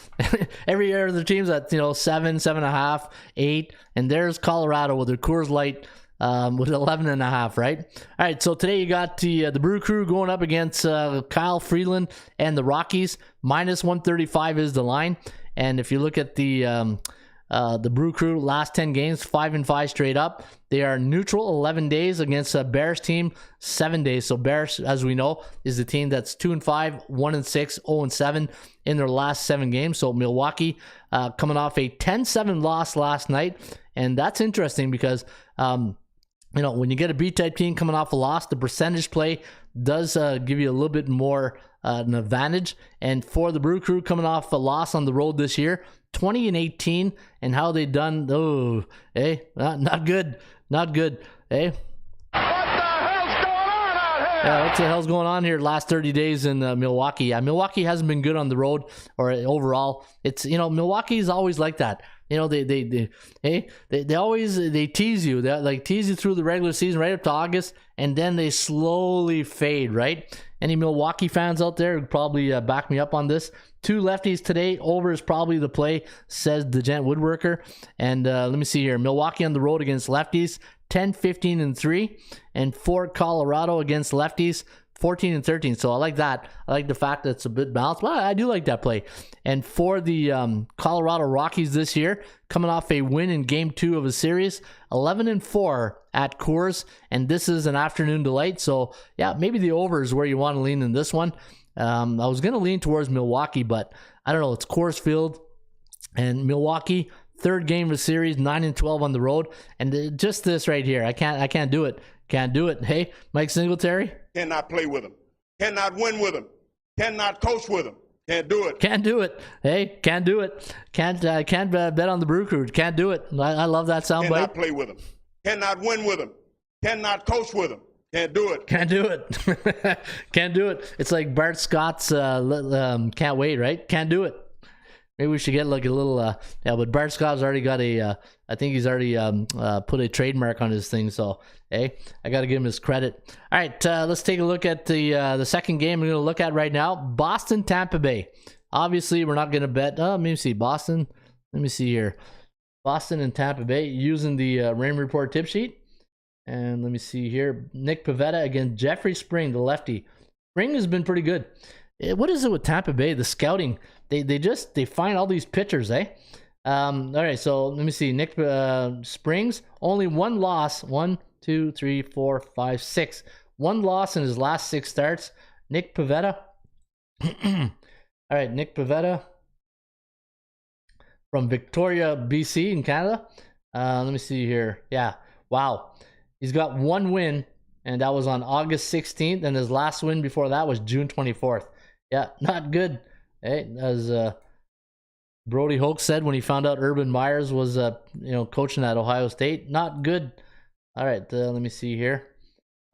Every year the team's at 7, 7.5, 8, and there's Colorado with their Coors Light with 11.5, right? All right, so today you got the Brew Crew going up against Kyle Freeland and the Rockies. Minus 135 is the line. And if you look at the Brew Crew last 10 games, 5-5 straight up. They are neutral 11 days against a Bears team, 7 days. So Bears, as we know, is the team that's 2-5, 1-6, 0-7 in their last 7 games. So Milwaukee coming off a 10-7 loss last night. And that's interesting because when you get a B-type team coming off a loss, the percentage play does give you a little bit more an advantage. And for the Brew Crew coming off a loss on the road this year, 20-18, and how they done? Oh, hey, not good, hey. Yeah, what the hell's going on here? Last 30 days in Milwaukee. Yeah, Milwaukee hasn't been good on the road or overall. It's Milwaukee's always like that. They always tease you. They like tease you through the regular season right up to August, and then they slowly fade. Right? Any Milwaukee fans out there would probably back me up on this. 2 lefties today. Over is probably the play, says the Gent Woodworker. And let me see here. Milwaukee on the road against lefties, 10-15-3, and for Colorado against lefties, 14-13. So I like that. I like the fact that it's a bit balanced. Well, I do like that play. And for the Colorado Rockies this year, coming off a win in Game 2 of a series, 11-4 at Coors, and this is an afternoon delight. So yeah, maybe the over is where you want to lean in this one. I was going to lean towards Milwaukee, but I don't know. It's Coors Field, and Milwaukee, 3rd game of the series, 9-12 on the road, and just this right here, I can't do it. Can't do it. Hey, Mike Singletary. Cannot play with him. Cannot win with him. Cannot coach with him. Can't do it. Can't do it. Hey, can't do it. Can't bet on the Brew Crew. Can't do it. I love that soundbite. Cannot play with him. Cannot win with him. Cannot coach with him. Can't do it. Can't do it. Can't do it. It's like Bart Scott's Can't Wait, right? Can't do it. Maybe we should get like a little, but Bart Scott's already got I think he's already put a trademark on his thing. So, hey, I got to give him his credit. All right, let's take a look at the second game we're going to look at right now. Boston, Tampa Bay. Obviously, we're not going to bet. Let me see. Boston. Let me see here. Boston and Tampa Bay using the Rain Report tip sheet. And let me see here. Nick Pivetta against Jeffrey Spring, the lefty. Spring has been pretty good. What is it with Tampa Bay? The scouting. They find all these pitchers, eh? All right, so let me see. Nick Springs, only 1 loss. 1, 2, 3, 4, 5, 6. 1 loss in his last 6 starts. Nick Pivetta. All right, Nick Pivetta from Victoria, BC in Canada. Let me see here. Yeah, wow. He's got 1 win, and that was on August 16th, and his last win before that was June 24th. Yeah, not good. Hey, as Brody Hoke said when he found out Urban Myers was coaching at Ohio State. Not good. All right, let me see here.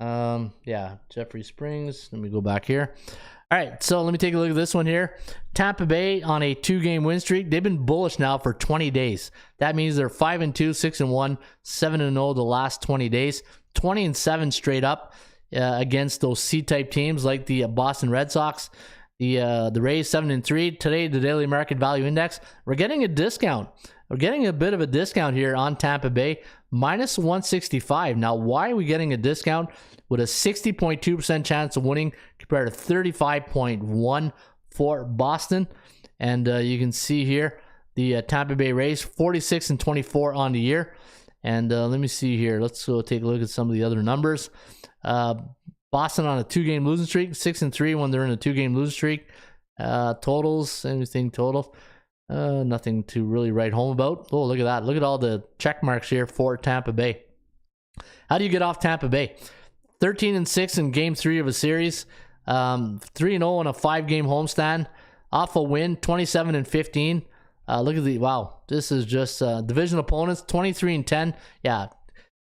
Yeah, Jeffrey Springs. Let me go back here. All right, so let me take a look at this one here. Tampa Bay on a 2-game win streak. They've been bullish now for 20 days. That means they're 5-2, 6-1, 7-0 the last 20 days. 20-7 straight up against those C-type teams like the Boston Red Sox. The Rays 7-3. Today, the Daily Market Value Index. We're getting a discount. We're getting a bit of a discount here on Tampa Bay. Minus 165. Now, why are we getting a discount with a 60.2% chance of winning compared to 35.1 for Boston? And you can see here the Tampa Bay Rays 46-24 on the year. And let me see here. Let's go take a look at some of the other numbers. Boston on a 2-game losing streak, 6-3 when they're in a 2-game losing streak. Totals, anything total? Nothing to really write home about. Oh, look at that. Look at all the check marks here for Tampa Bay. How do you get off Tampa Bay? 13-6 in game 3 of a series. 3-0 on a 5-game homestand. Off a win, 27-15. Look at wow. This is just division opponents, 23-10. Yeah,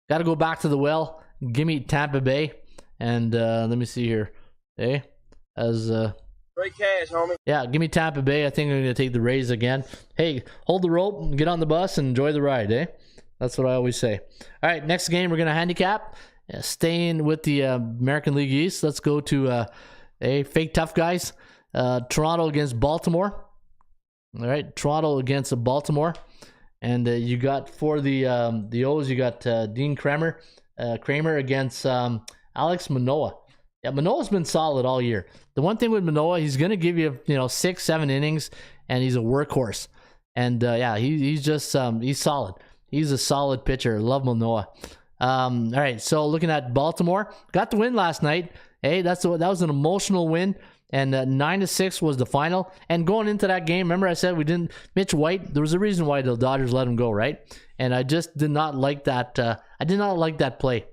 got to go back to the well. Give me Tampa Bay. And let me see here. Hey, Great cash, homie. Yeah, give me Tampa Bay. I think I'm going to take the Rays again. Hey, hold the rope, get on the bus, and enjoy the ride, eh? That's what I always say. All right, next game we're going to handicap. Staying with the American League East, let's go to fake tough guys. Toronto against Baltimore. All right, Toronto against Baltimore. And you got for the O's, you got Dean Kramer against Alex Manoah. Yeah, Manoah's been solid all year. The one thing with Manoah, he's going to give you 6-7 innings, and he's a workhorse. And he's just he's solid. He's a solid pitcher. Love Manoah. All right, so looking at Baltimore, got the win last night. Hey, that was an emotional win, and 9-6 was the final. And going into that game, remember I said we didn't. Mitch White, there was a reason why the Dodgers let him go, right? And I just did not like that. I did not like that play.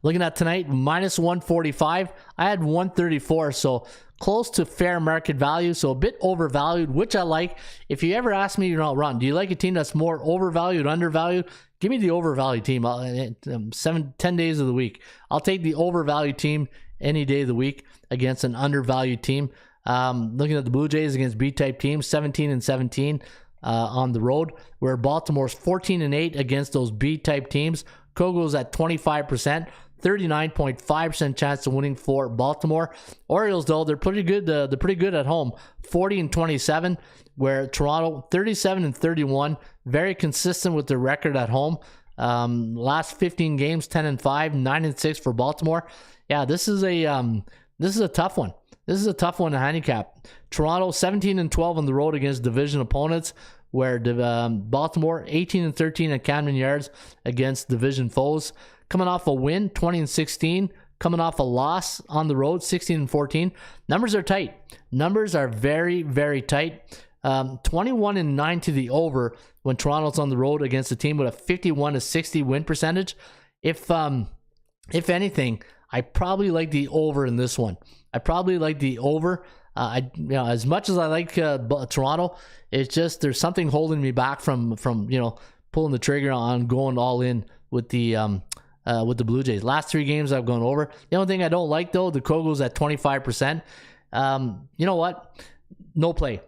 Looking at tonight, minus 145. I had 134, so close to fair market value, so a bit overvalued, which I like. If you ever ask me, Ron, do you like a team that's more overvalued, undervalued? Give me the overvalued team. 10 days of the week. I'll take the overvalued team any day of the week against an undervalued team. Looking at the Blue Jays against B-type teams, 17-17 on the road, where Baltimore's 14-8 against those B-type teams. Kogo's at 25%, 39.5% chance of winning for Baltimore. Orioles, though, they're pretty good. They're pretty good at home, 40-27, where Toronto 37-31, very consistent with their record at home. Last 15 games, 10-5, 9-6 for Baltimore. Yeah, this is a tough one. This is a tough one to handicap. Toronto 17-12 on the road against division opponents, where Baltimore 18-13 at Camden Yards against division foes. Coming off a win, 20-16. Coming off a loss on the road, 16-14. Numbers are tight. Numbers are very, very tight. 21-9 to the over when Toronto's on the road against a team with a 51-60 win percentage. If anything, I probably like the over in this one. I probably like the over. As much as I like Toronto, it's just there's something holding me back from pulling the trigger on going all in with the Blue Jays. Last 3 games I've gone over. The only thing I don't like though, the Kogo's at 25%. You know what? No play.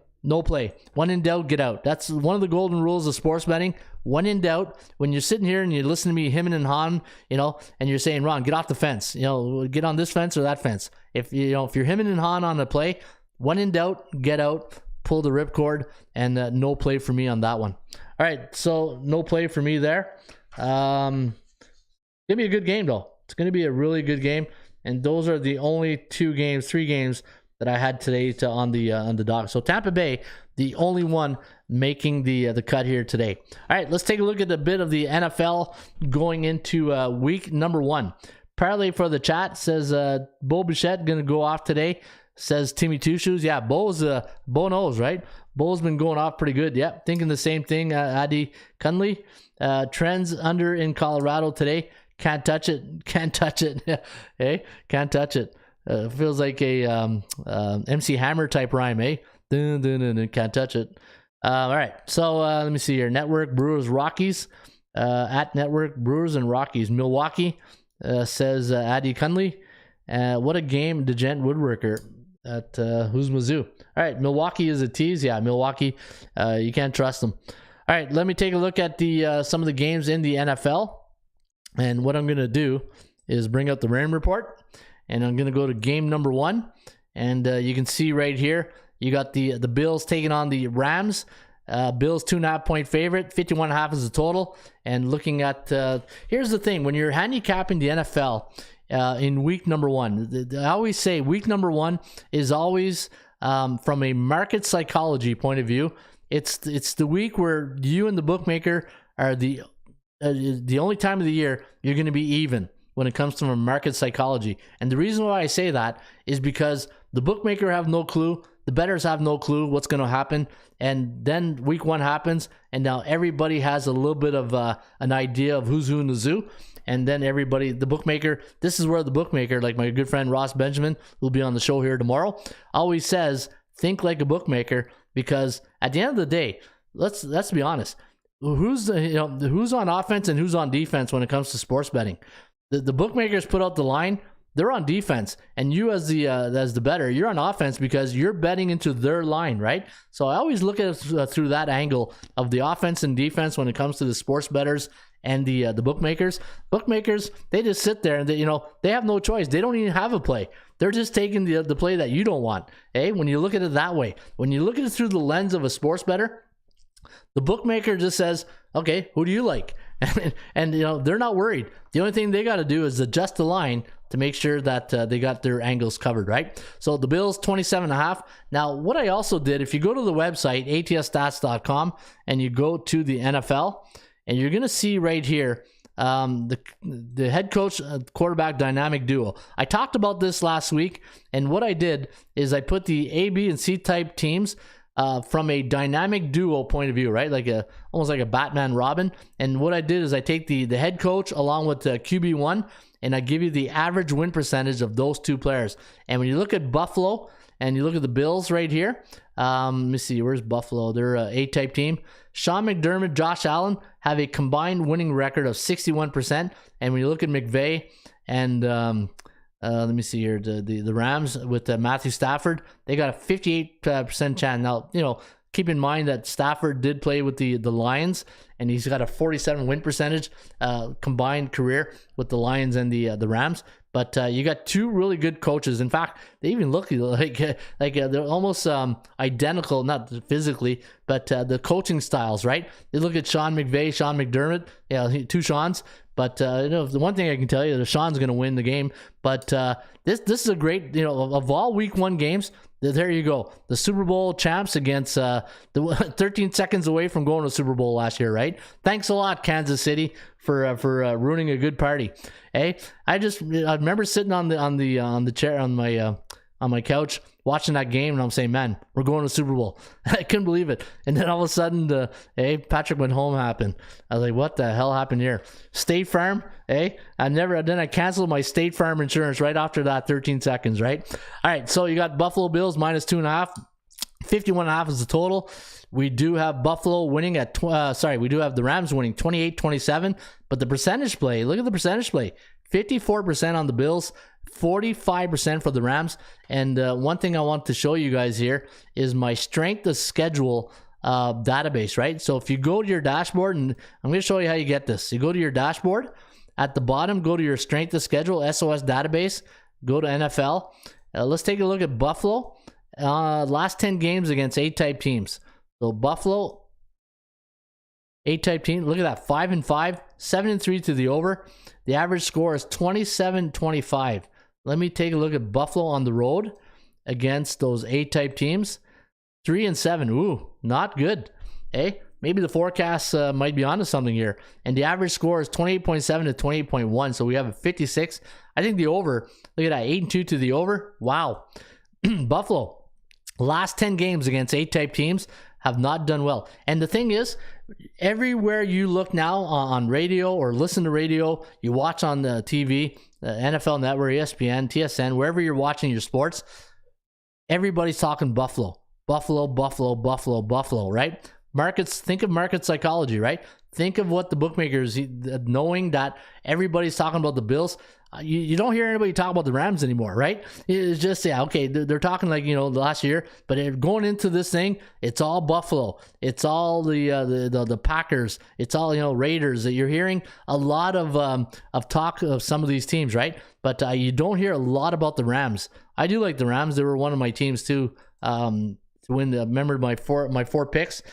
When in doubt, get out. That's one of the golden rules of sports betting. When in doubt, when you're sitting here and you're listening to me, him and Han, and you're saying, Ron, get off the fence. Get on this fence or that fence. If you're him and Han on the play, when in doubt, get out. Pull the ripcord, and no play for me on that one. All right, so no play for me there. Gonna be a good game though. It's gonna be a really good game, and those are the only 3 games that I had today on the dock. So Tampa Bay, the only one making the cut here today. All right, let's take a look at a bit of the NFL going into week number 1. Parlay for the chat says Bo Bichette gonna go off today. Says Timmy Two Shoes. Yeah, Bo knows, right? Bo's been going off pretty good. Yep, thinking the same thing. Adi Cunley. Trends under in Colorado today. Can't touch it. Hey, can't touch it. Feels like a MC Hammer type rhyme, eh? Dun, dun, dun, dun, can't touch it. All right. So let me see here. Network Brewers Rockies. At Network Brewers and Rockies. Milwaukee says Addy Cunley. What a game, DeGent Woodworker at who's Mizzou. All right. Milwaukee is a tease. Yeah, Milwaukee. You can't trust them. All right. Let me take a look at the some of the games in the NFL. And what I'm going to do is bring up the Raymond report. And I'm going to go to game number 1. And you can see right here, you got the Bills taking on the Rams. Bills 2.5-point favorite, 51.5 is the total. And looking at, here's the thing, when you're handicapping the NFL in week number 1, I always say week number 1 is always from a market psychology point of view. It's the week where you and the bookmaker are the only time of the year you're going to be even when it comes to market psychology. And the reason why I say that is because the bookmaker have no clue, the bettors have no clue what's going to happen, and then week 1 happens, and now everybody has a little bit of an idea of who's who in the zoo, and then everybody, the bookmaker, this is where the bookmaker, like my good friend Ross Benjamin, who'll be on the show here tomorrow, always says, think like a bookmaker, because at the end of the day, let's be honest, who's on offense and who's on defense when it comes to sports betting? The bookmakers put out the line, they're on defense, and you as the bettor, you're on offense because you're betting into their line, right? So I always look at it through that angle of the offense and defense when it comes to the sports bettors and the bookmakers. Bookmakers, they just sit there and they have no choice. They don't even have a play. They're just taking the play that you don't want. Hey, when you look at it that way, when you look at it through the lens of a sports bettor, the bookmaker just says, okay, who do you like? And they're not worried. The only thing they got to do is adjust the line to make sure that they got their angles covered, right? So the Bills 27.5. Now, what I also did, if you go to the website atsstats.com and you go to the NFL, and you're gonna see right here the head coach quarterback dynamic duo. I talked about this last week, and what I did is I put the A, B, and C type teams from a dynamic duo point of view, right? Almost like a Batman Robin. And what I did is I take the head coach along with the QB1, and I give you the average win percentage of those two players. And when you look at Buffalo and you look at the Bills right here, let me see, where's Buffalo? They're a A-type team. Sean McDermott, Josh Allen have a combined winning record of 61%. And when you look at McVay and let me see here, the Rams with Matthew Stafford, they got a 58% chance. Now, keep in mind that Stafford did play with the Lions, and he's got a 47 win percentage combined career with the Lions and the Rams. But you got two really good coaches. In fact, they even look like they're almost identical, not physically, but the coaching styles, right? They look at Sean McVay, Sean McDermott, two Seans. But the one thing I can tell you, Sean's going to win the game. But this is a great, of all Week 1 games, there you go. The Super Bowl champs against the 13 seconds away from going to Super Bowl last year, right? Thanks a lot, Kansas City, for ruining a good party. Hey, I remember sitting on the chair on my couch watching that game, and I'm saying, man, we're going to Super Bowl. I couldn't believe it. And then all of a sudden, Patrick went home happened. I was like, what the hell happened here? State Farm, then I canceled my State Farm insurance right after that 13 seconds, right? All right, so you got Buffalo Bills minus 2.5. 51.5 is the total. We do have Buffalo winning we do have the Rams winning 28-27, but the percentage play, look at the percentage play. 54% on the Bills, 45% for the Rams. And one thing I want to show you guys here is my strength of schedule database, right? So if you go to your dashboard, and I'm going to show you how you get this. You go to your dashboard. At the bottom, go to your strength of schedule, SOS database, go to NFL. Let's take a look at Buffalo. Last 10 games against A-type teams. So Buffalo, A-type team, look at that, 5-5, 7-3 to the over. The average score is 27-25. Let me take a look at Buffalo on the road against those A-type teams. 3-7. Ooh, not good. Hey, maybe the forecast might be onto something here. And the average score is 28.7 to 28.1. So we have a 56. I think the over, look at that, 8-2 to the over. Wow. Buffalo, last 10 games against A-type teams have not done well. And the thing is, everywhere you look now on radio or listen to radio, you watch on the TV, NFL Network, ESPN, TSN, wherever you're watching your sports, everybody's talking Buffalo. Buffalo, Buffalo, Buffalo, Buffalo, right? Markets, think of market psychology, right? Think of what the bookmakers, knowing that everybody's talking about the Bills. You don't hear anybody talk about the Rams anymore, right? It's just, yeah, okay, they're talking like, the last year, but going into this thing, it's all Buffalo. It's all the Packers. It's all, Raiders. You're hearing a lot of talk of some of these teams, right? But you don't hear a lot about the Rams. I do like the Rams. They were one of my teams too, to win. Remember my four picks,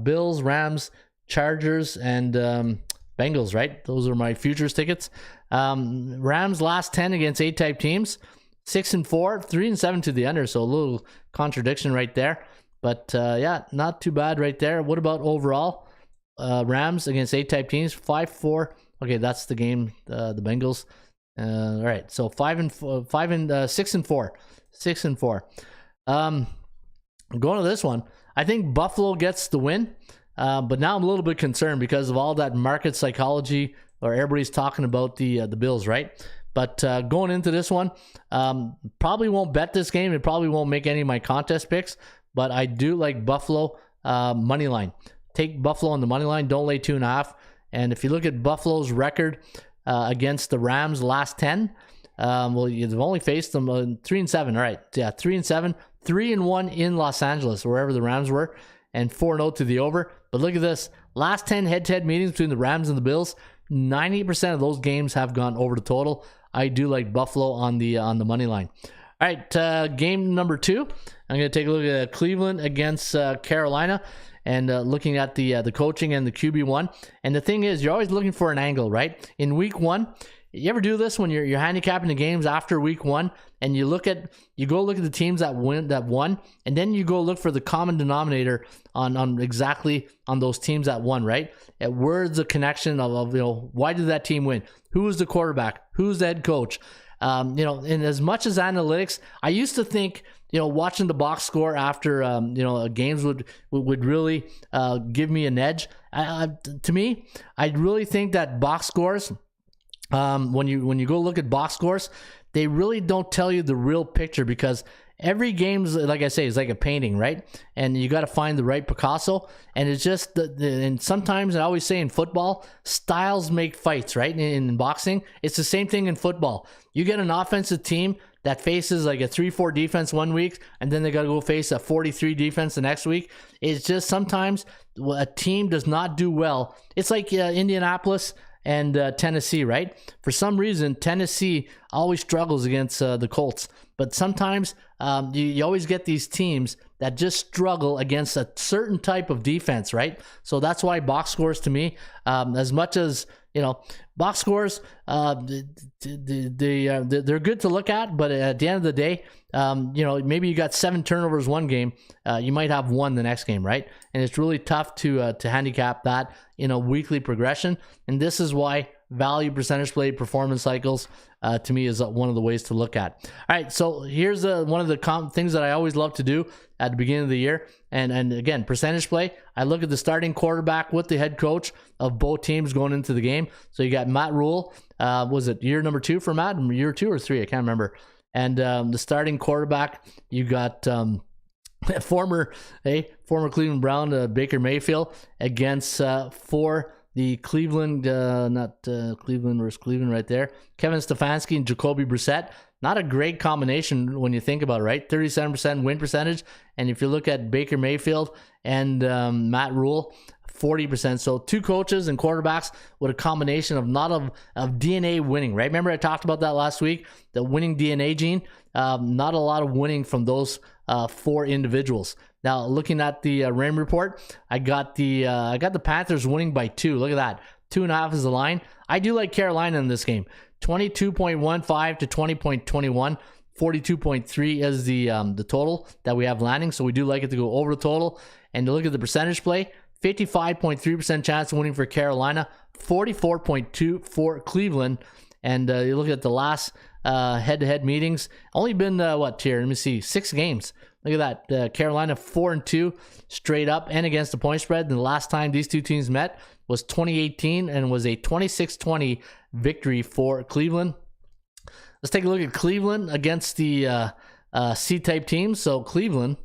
Bills, Rams, Chargers, and Bengals, right? Those are my futures tickets. Rams last 10 against A-type teams, 6-4, 3-7 to the under. So a little contradiction right there. But yeah, not too bad right there. What about overall? Rams against A-type teams, 5-4. Okay, that's the game. The Bengals. All right, so 6-4, 6-4. Going to this one, I think Buffalo gets the win. But now I'm a little bit concerned because of all that market psychology, or everybody's talking about the Bills, right? But going into this one, probably won't bet this game. It probably won't make any of my contest picks, but I do like Buffalo money line. Take Buffalo on the money line. Don't lay 2.5. And if you look at Buffalo's record against the Rams last 10, well, you've only faced them 3-7. All right, yeah, 3-7, 3-1 in Los Angeles, wherever the Rams were, and 4-0 to the over. But look at this. Last 10 head-to-head meetings between the Rams and the Bills, 90% of those games have gone over the total. I do like Buffalo on the money line. All right, game number 2. I'm going to take a look at Cleveland against Carolina, and looking at the coaching and the QB1. And the thing is, you're always looking for an angle, right? In week 1, you ever do this when you're handicapping the games after week 1, and you go look at the teams that won, and then you go look for the common denominator on exactly on those teams that won, right? Where's the connection of why did that team win? Who was the quarterback? Who's the head coach? And as much as analytics, I used to think, watching the box score after games would really give me an edge. To me, I really think that box scores, when you go look at box scores, they really don't tell you the real picture, because every game's, like I say, is like a painting, right? And you got to find the right Picasso. And it's just, and sometimes I always say in football, styles make fights, right? In boxing, it's the same thing in football. You get an offensive team that faces like a 3-4 defense one week, and then they got to go face a 43 defense the next week. It's just sometimes a team does not do well. It's like Indianapolis and Tennessee, right? For some reason, Tennessee always struggles against the Colts. But sometimes you always get these teams that just struggle against a certain type of defense, right? So that's why box scores to me, as much as, box scores, they're good to look at, but at the end of the day, maybe you got 7 turnovers one game, you might have 1 the next game, right? And it's really tough to handicap that in a weekly progression. And this is why value percentage play performance cycles, to me, is one of the ways to look at. All right, so here's one of the things that I always love to do at the beginning of the year. And again, percentage play, I look at the starting quarterback with the head coach of both teams going into the game. So you got Matt Rule. Was it year number 2 for Matt? Year 2 or 3? I can't remember. And the starting quarterback, you got former Cleveland Brown, Baker Mayfield, against for the Cleveland, Cleveland versus Cleveland right there, Kevin Stefanski and Jacoby Brissett. Not a great combination when you think about it, right? 37% win percentage. And if you look at Baker Mayfield and Matt Rule, 40%. So 2 coaches and quarterbacks with a combination of of DNA winning, right? Remember I talked about that last week, the winning DNA gene. Not a lot of winning from those 4 individuals. Now, looking at the Raymond report, I got the Panthers winning by 2. Look at that. 2.5 is the line. I do like Carolina in this game. 22.15 to 20.21. 42.3 is the total that we have landing. So we do like it to go over the total. And to look at the percentage play, 55.3% chance of winning for Carolina, 44.2 for Cleveland. And you look at the last head-to-head meetings, only been here? Let me see, 6 games. Look at that. Carolina 4-2 straight up and against the point spread. And the last time these 2 teams met was 2018 and was a 26-20 victory for Cleveland. Let's take a look at Cleveland against the C-type teams. So Cleveland,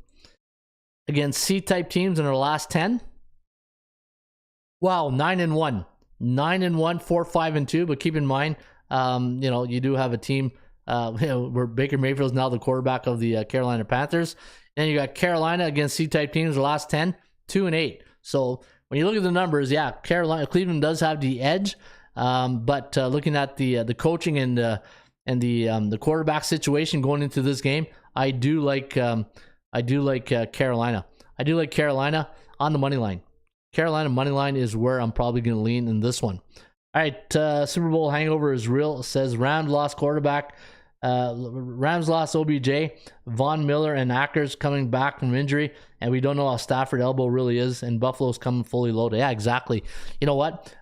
against C-type teams in their last 10. Wow, 9-1. 9-1, 4-5-2. But keep in mind, you do have a team where Baker Mayfield's now the quarterback of the Carolina Panthers. And you got Carolina against C-type teams, the last 10, 2-8. So when you look at the numbers, yeah, Cleveland does have the edge. But looking at the coaching and the quarterback situation going into this game, I do like Carolina. I do like Carolina on the money line. Carolina money line is where I'm probably going to lean in this one. All right, Super Bowl hangover is real. It says Rams lost quarterback. Rams lost OBJ, Von Miller, and Akers coming back from injury, and we don't know how Stafford elbow really is, and Buffalo's coming fully loaded. Yeah, exactly. You know what?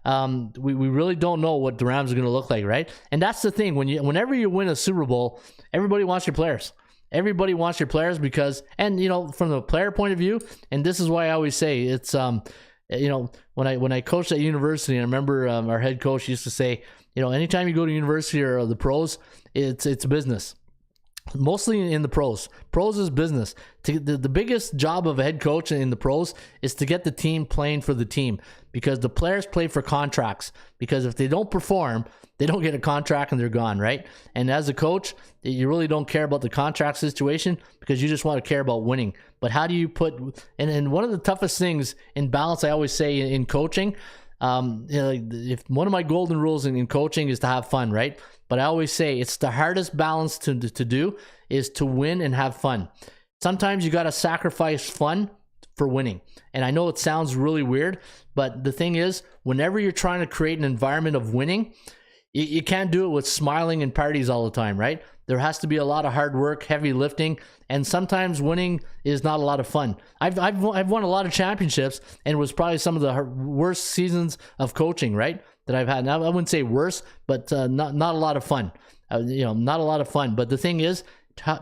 We really don't know what the Rams are going to look like, right? And that's the thing. Whenever you win a Super Bowl, everybody wants your players. Everybody wants your players because, and from the player point of view, and this is why I always say it's when I coached at university, I remember our head coach used to say, anytime you go to university or the pros, it's business. Mostly in the pros. Pros is business. The biggest job of a head coach in the pros is to get the team playing for the team, because the players play for contracts. Because if they don't perform, they don't get a contract and they're gone, right? And as a coach, you really don't care about the contract situation because you just want to care about winning. But how do you put, and one of the toughest things in balance, I always say in coaching, if one of my golden rules in coaching is to have fun, right? But I always say it's the hardest balance to do is to win and have fun. Sometimes you got to sacrifice fun for winning. And I know it sounds really weird, but the thing is, whenever you're trying to create an environment of winning, you can't do it with smiling and parties all the time, right? There has to be a lot of hard work, heavy lifting, and sometimes winning is not a lot of fun. I've won a lot of championships, and it was probably some of the worst seasons of coaching, right, that I've had. Now, I wouldn't say worse, but not a lot of fun. Not a lot of fun. But the thing is,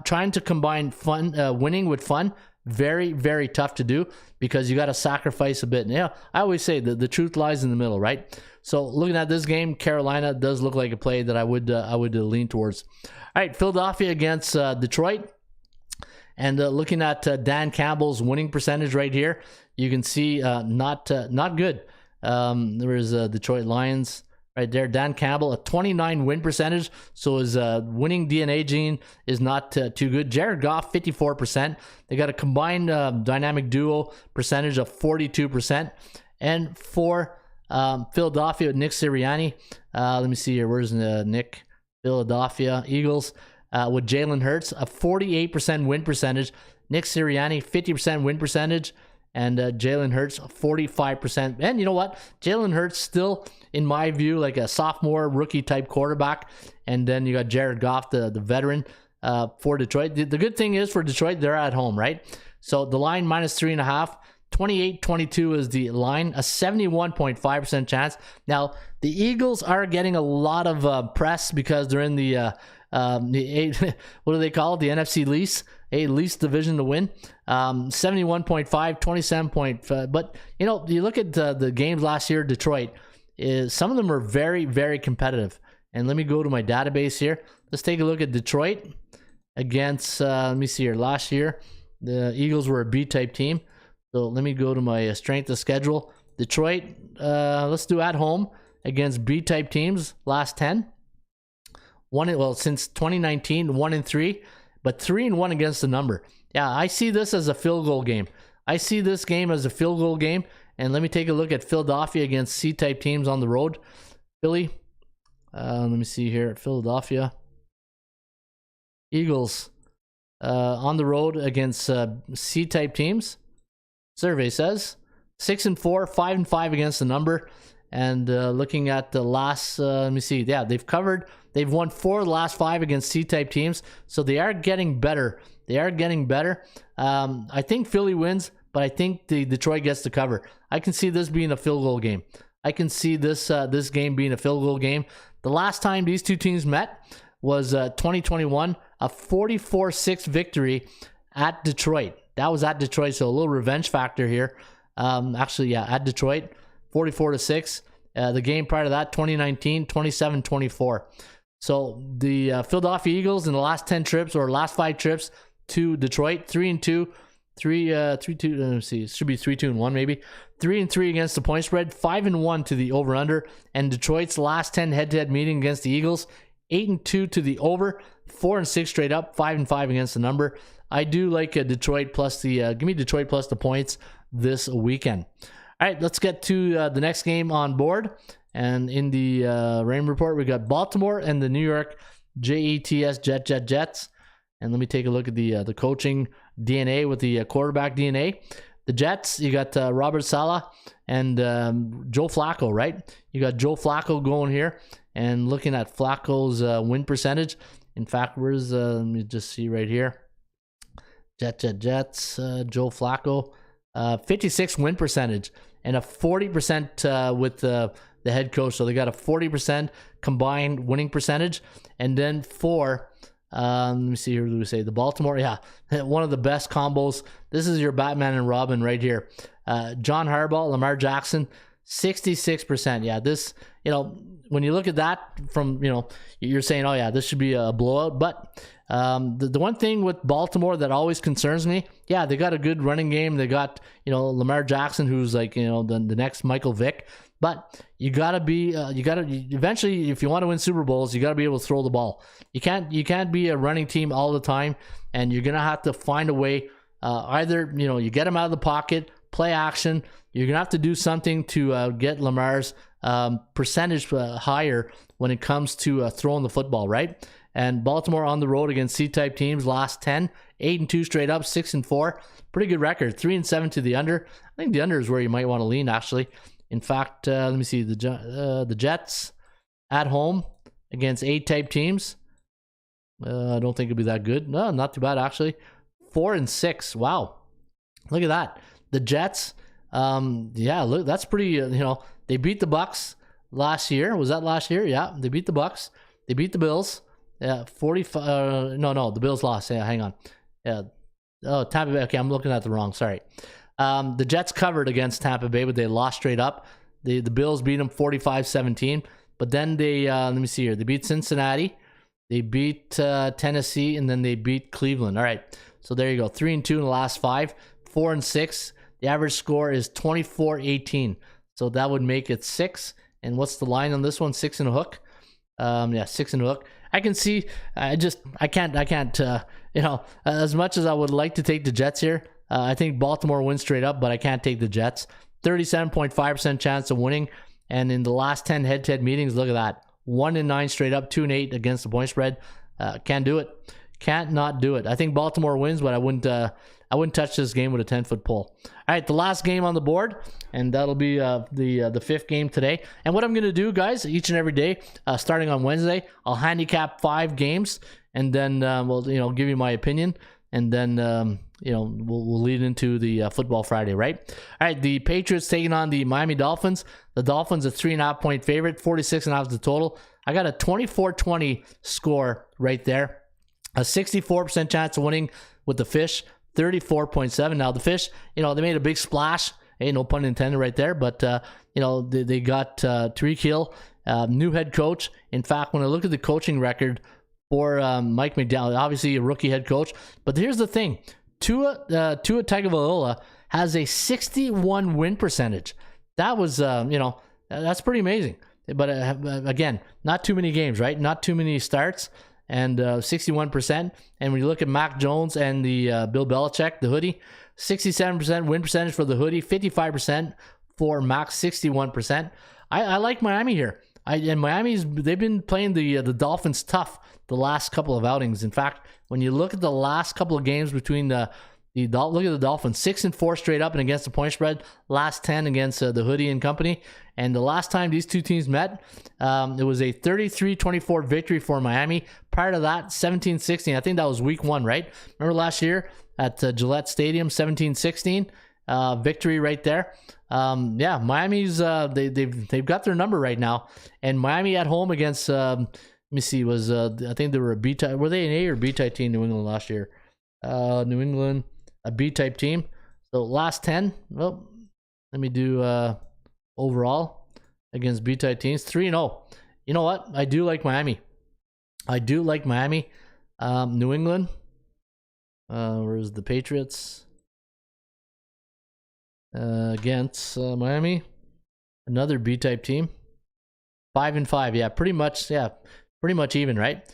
trying to combine fun, winning with fun, very, very tough to do because you got to sacrifice a bit. And, I always say the truth lies in the middle, right? So looking at this game, Carolina does look like a play that I would lean towards. All right, Philadelphia against Detroit. And looking at Dan Campbell's winning percentage right here, you can see not good. There is Detroit Lions right there. Dan Campbell, a 29 win percentage. So his winning DNA gene is not too good. Jared Goff, 54%. They got a combined dynamic duo percentage of 42%. And for Philadelphia, Nick Sirianni. Let me see here. Where's Nick? Philadelphia Eagles with Jalen Hurts, a 48% win percentage. Nick Sirianni, 50% win percentage. And Jalen Hurts, 45%. And you know what? Jalen Hurts still, in my view, like a sophomore rookie type quarterback. And then you got Jared Goff, the veteran for Detroit. The good thing is for Detroit, they're at home, right? So the line -3.5. 28-22 is the line, a 71.5% chance. Now, the Eagles are getting a lot of press because they're in the what do they call it? The NFC least division to win. 71.5, 27.5. But, you look at the games last year, Detroit, some of them are very, very competitive. And let me go to my database here. Let's take a look at Detroit against, let me see here. Last year, the Eagles were a B-type team. So let me go to my strength of schedule. Detroit, let's do at home against B-type teams. Last 10. Since 2019, 1-3, but 3-1 against the number. Yeah, I see this as a field goal game. I see this game as a field goal game. And let me take a look at Philadelphia against C-type teams on the road. Philly. Let me see here. Philadelphia. Eagles on the road against C-type teams. Survey says 6-4, 5-5 against the number. And looking at the last, let me see. Yeah, they've won 4 of the last 5 against C-type teams. So they are getting better. I think Philly wins, but I think the Detroit gets the cover. I can see this being a field goal game. I can see this game being a field goal game. The last time these two teams met was 2021, a 44-6 victory at Detroit. That was at Detroit, so a little revenge factor here. At Detroit, 44-6. The game prior to that, 2019, 27-24. So the Philadelphia Eagles in the last 10 trips or last 5 trips to Detroit, 3-2, 3-2. Let me see. It should be 3-2-1 maybe. 3-3 against the point spread. 5-1 to the over under. And Detroit's last 10 head-to-head meeting against the Eagles. 8-2 to the over. 4-6 straight up. 5-5 against the number. I do like Detroit plus the. Give me Detroit plus the points this weekend. All right, let's get to the next game on board. And in the Raymond report, we got Baltimore and the New York Jets. And let me take a look at the coaching DNA with the quarterback DNA. The Jets, you got Robert Saleh and Joe Flacco, right? You got Joe Flacco going here. And looking at Flacco's win percentage. In fact, where's, let me just see right here. Jets, Joe Flacco. 56 win percentage. And a 40% with the head coach. So they got a 40% combined winning percentage. And then for, let me see here, what do we say? The Baltimore, yeah, one of the best combos. This is your Batman and Robin right here. John Harbaugh, Lamar Jackson, 66%. Yeah, this, when you look at that from, you're saying, oh yeah, this should be a blowout. But the one thing with Baltimore that always concerns me, yeah, they got a good running game. They got, Lamar Jackson, who's like, the next Michael Vick. But you gotta be, eventually, if you want to win Super Bowls, you gotta be able to throw the ball. You can't be a running team all the time, and you're gonna have to find a way. Either you get them out of the pocket, play action. You're gonna have to do something to get Lamar's percentage higher when it comes to throwing the football, right? And Baltimore on the road against C-type teams, last 10, 8-2 straight up, 6-4, pretty good record. 3-7 to the under. I think the under is where you might want to lean actually. In fact, let me see, the Jets at home against A-type teams. I don't think it'll be that good. No, not too bad actually. 4-6. Wow, look at that. The Jets. Yeah, look, that's pretty. They beat the Bucks last year. Was that last year? Yeah, they beat the Bucks. They beat the Bills. Yeah, 45. No, the Bills lost. Yeah, hang on. Yeah. Oh, Tampa Bay. Okay, I'm looking at the wrong. Sorry. The Jets covered against Tampa Bay, but they lost straight up. The Bills beat them 45-17. But then they, let me see here. They beat Cincinnati. They beat Tennessee, and then they beat Cleveland. All right. So there you go. 3-2 in the last 5. 4-6. The average score is 24-18. So that would make it 6. And what's the line on this one? 6 and a hook. Yeah, 6 and a hook. I can see. I can't. As much as I would like to take the Jets here, I think Baltimore wins straight up, but I can't take the Jets. 37.5% chance of winning. And in the last 10 head-to-head meetings, look at that. 1-9 straight up, 2-8 against the point spread. Can't do it. Can't not do it. I think Baltimore wins, but I wouldn't touch this game with a 10-foot pole. All right, the last game on the board, and that'll be the fifth game today. And what I'm going to do, guys, each and every day, starting on Wednesday, I'll handicap 5 games, and then we'll give you my opinion, and then we'll lead into the Football Friday, right? All right, the Patriots taking on the Miami Dolphins. The Dolphins a 3.5-point favorite, 46.5 is the total. I got a 24-20 score right there. A 64% chance of winning with the Fish. 34.7. Now the Fish, they made a big splash. Hey, no pun intended right there. But they got Tyreek Hill, new head coach. In fact, when I look at the coaching record for Mike McDaniel, obviously a rookie head coach. But here's the thing: Tua Tagovailoa has a 61 win percentage. That was that's pretty amazing. But again, not too many games, right? Not too many starts. And 61%. And when you look at Mac Jones and the Bill Belichick, the hoodie, 67% win percentage for the hoodie, 55% for Mac, 61%. I like Miami here. And Miami's, they've been playing the Dolphins tough the last couple of outings. In fact, when you look at the last couple of games between look at the Dolphins, 6-4 straight up and against the point spread, last 10 against the hoodie and company. And the last time these two teams met, it was a 33-24 victory for Miami. Prior to that, 17-16. I think that was week 1, right? Remember last year at Gillette Stadium, 17-16 victory right there. Yeah, Miami's they've got their number right now. And Miami at home against let me see, was I think they were a B type. Were they an A or B type team? New England last year. New England, a B type team. So last 10. Well, let me do overall against B type teams, 3-0. You know what? I do like Miami. New England. Where's the Patriots? against Miami. Another B-type team. 5-5. Yeah, pretty much even, right?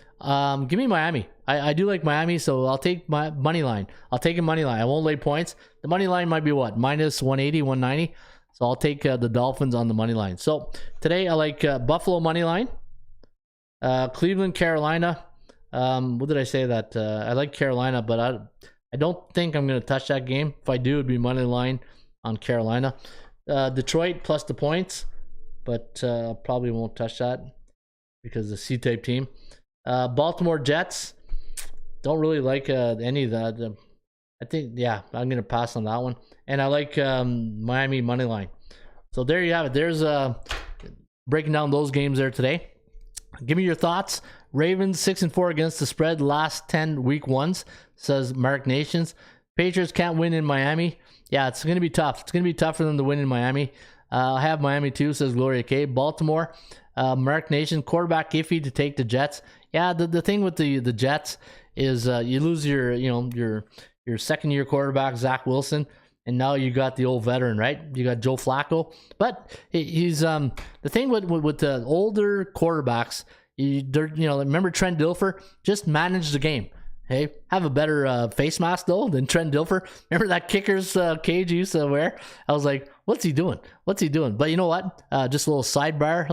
Give me Miami. I do like Miami, so I'll take my money line. I'll take a money line. I won't lay points. The money line might be what? Minus 180, 190. So I'll take the Dolphins on the money line. So today I like Buffalo money line. Cleveland, Carolina. What did I say that? I like Carolina, but I don't think I'm going to touch that game. If I do, it'd be money line on Carolina. Detroit plus the points, but probably won't touch that because the C-type team. Baltimore Jets. Don't really like any of that. I think, yeah, I'm going to pass on that one. And I like Miami money line. So there you have it. There's breaking down those games there today. Give me your thoughts. Ravens 6-4 against the spread last 10 week ones, says Mark Nations. Patriots can't win in Miami. Yeah, it's going to be tough. It's going to be tough for them to win in Miami. I have Miami too, says Gloria K. Baltimore, Mark Nation, quarterback iffy to take the Jets. Yeah, the thing with the Jets is you lose your second year quarterback Zach Wilson, and now you got the old veteran, right? You got Joe Flacco, but he's the thing with the older quarterbacks. Remember Trent Dilfer just managed the game. Hey, have a better face mask though than Trent Dilfer. Remember that kicker's cage he used to wear? I was like, what's he doing? But you know what? Just a little sidebar,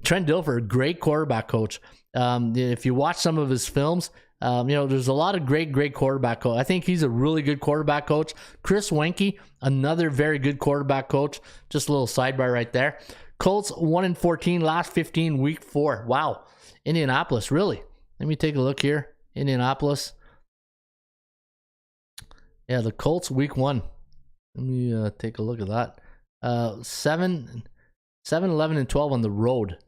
Trent Dilfer, great quarterback coach. If you watch some of his films, there's a lot of great quarterback coach. I think he's a really good quarterback coach. Chris Wenke, another very good quarterback coach. Just a little sidebar right there. Colts 1-14, last 15, week 4. Wow. Indianapolis, really? Let me take a look here. Indianapolis. Yeah, the Colts week 1. Let me take a look at that. 7, 11, and 12 on the road.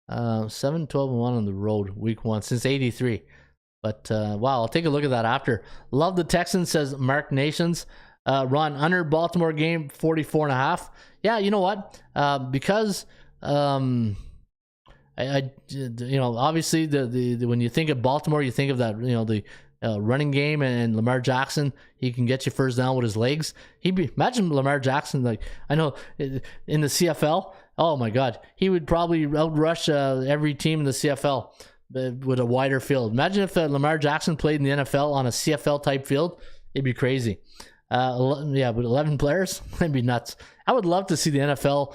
7, 12, and 1 on the road week 1 since 83. But wow, I'll take a look at that after. Love the Texans, says Mark Nations. Ron, under Baltimore game 44.5. Yeah, you know what? Because obviously the when you think of Baltimore, you think of that, the running game and Lamar Jackson. He can get you first down with his legs. Imagine Lamar Jackson, like, I know in the CFL. Oh my God, he would probably outrush every team in the CFL with a wider field. Imagine if Lamar Jackson played in the NFL on a CFL type field. It'd be crazy. With 11 players, that'd be nuts. I would love to see the NFL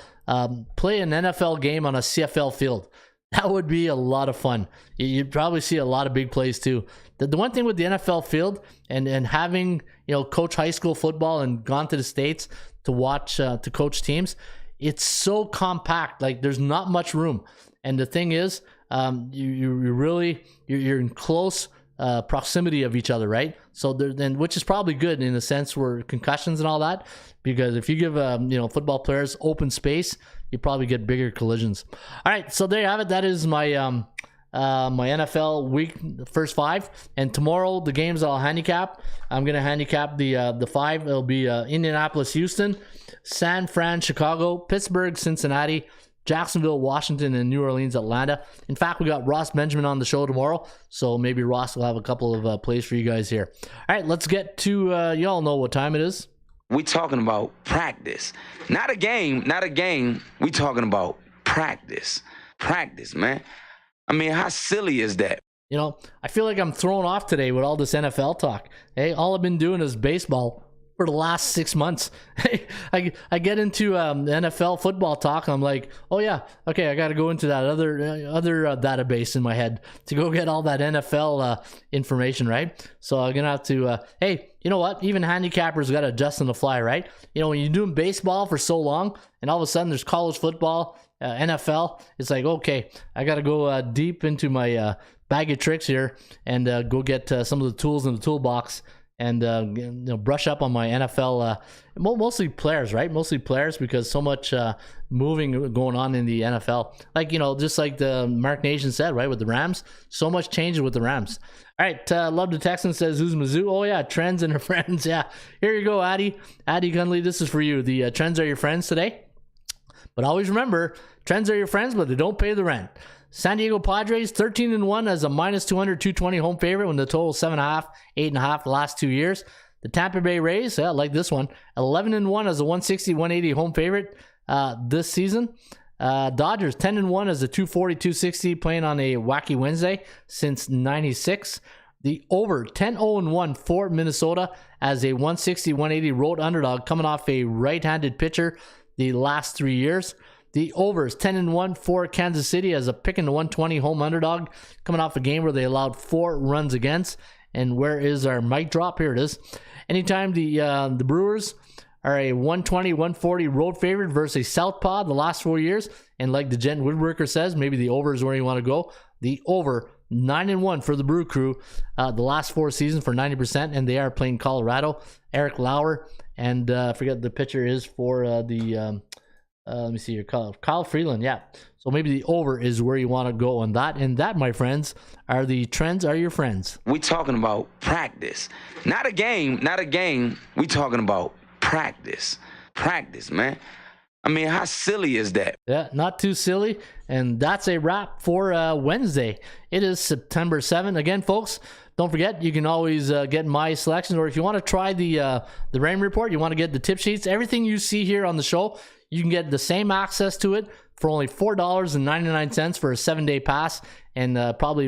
play an NFL game on a CFL field. That would be a lot of fun. You'd probably see a lot of big plays too. The one thing with the NFL field and having, coach high school football and gone to the States to watch, to coach teams, it's so compact. Like, there's not much room. And the thing is, you're in close proximity of each other, right? So which is probably good in a sense where concussions and all that, because if you give football players open space, you probably get bigger collisions. All right, so there you have it. That is my my NFL week first 5, and tomorrow the games I'll handicap. I'm gonna handicap the 5. It'll be Indianapolis, Houston, San Fran, Chicago, Pittsburgh, Cincinnati, Jacksonville, Washington, and New Orleans, Atlanta. In fact, we got Ross Benjamin on the show tomorrow, so maybe Ross will have a couple of plays for you guys here. All right, let's get to, y'all know what time it is. We talking about practice. Not a game. We talking about practice. Practice, man. I mean, how silly is that? I feel like I'm thrown off today with all this NFL talk. Hey, all I've been doing is baseball for the last 6 months. I get into NFL football talk. I'm like, oh yeah, okay, I got to go into that other database in my head to go get all that NFL information, right? So I'm gonna have to. Hey, you know what? Even handicappers got to adjust on the fly, right? When you're doing baseball for so long, and all of a sudden there's college football, NFL. It's like, okay, I got to go deep into my bag of tricks here and go get some of the tools in the toolbox. And brush up on my NFL, mostly players, right? Mostly players, because so much moving going on in the NFL. Like, just like the Mark Nation said, right, with the Rams, so much changes with the Rams. All right, Love the Texan says, who's Mizzou? Oh yeah, Trends and her friends. Yeah, here you go, Addy Gunley. This is for you. The Trends are your friends today. But always remember, Trends are your friends, but they don't pay the rent. San Diego Padres 13-1 as a -200, 220 home favorite when the total is 7.5, 8.5 the last 2 years. The Tampa Bay Rays, I like this one, 11-1 as a 160-180 home favorite this season. Dodgers 10-1 as a 240-260 playing on a wacky Wednesday since 96. The over 10-0-1 for Minnesota as a 160-180 road underdog coming off a right-handed pitcher the last 3 years. The over is 10-1 for Kansas City as a picking the 120 home underdog coming off a game where they allowed 4 runs against. And where is our mic drop? Here it is. Anytime the Brewers are a 120-140 road favorite versus a southpaw the last 4 years, and like the Gent Woodworker says, maybe the over is where you want to go. The over 9-1 for the Brew Crew the last 4 seasons for 90%, and they are playing Colorado. Eric Lauer, and I forget the pitcher is for let me see here, Kyle Freeland, yeah. So maybe the over is where you want to go on that. And that, my friends, are the trends are your friends. We talking about practice. Not a game. We talking about practice. Practice, man. I mean, how silly is that? Yeah, not too silly. And that's a wrap for Wednesday. It is September 7th. Again, folks, don't forget, you can always get my selections. Or if you want to try the Raymond Report, you want to get the tip sheets, everything you see here on the show, you can get the same access to it for only $4.99 for a 7-day pass. And probably,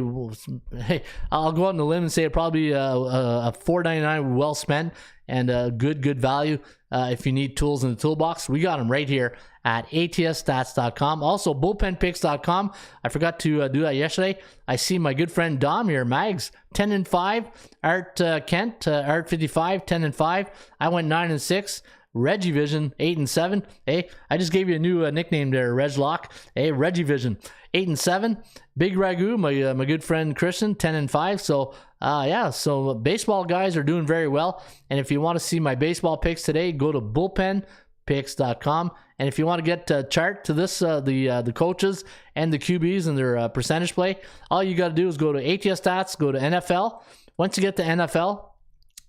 hey, I'll go out on the limb and say it probably a $4.99 well spent and good value. If you need tools in the toolbox, we got them right here at atsstats.com. Also, bullpenpicks.com. I forgot to do that yesterday. I see my good friend Dom here, Mags, 10-5. Art Kent, Art 55, 10-5. I went 9-6. Reggie Vision, 8-7. Hey, I just gave you a new nickname there, Reg Lock. Hey, Reggie Vision, 8-7. Big Ragu, my good friend Christian, 10-5. So yeah, so baseball guys are doing very well. And if you want to see my baseball picks today, go to bullpenpicks.com. And if you want to get a chart to this, the coaches and the QBs and their percentage play, all you got to do is go to ATS Stats, go to NFL. Once you get to NFL,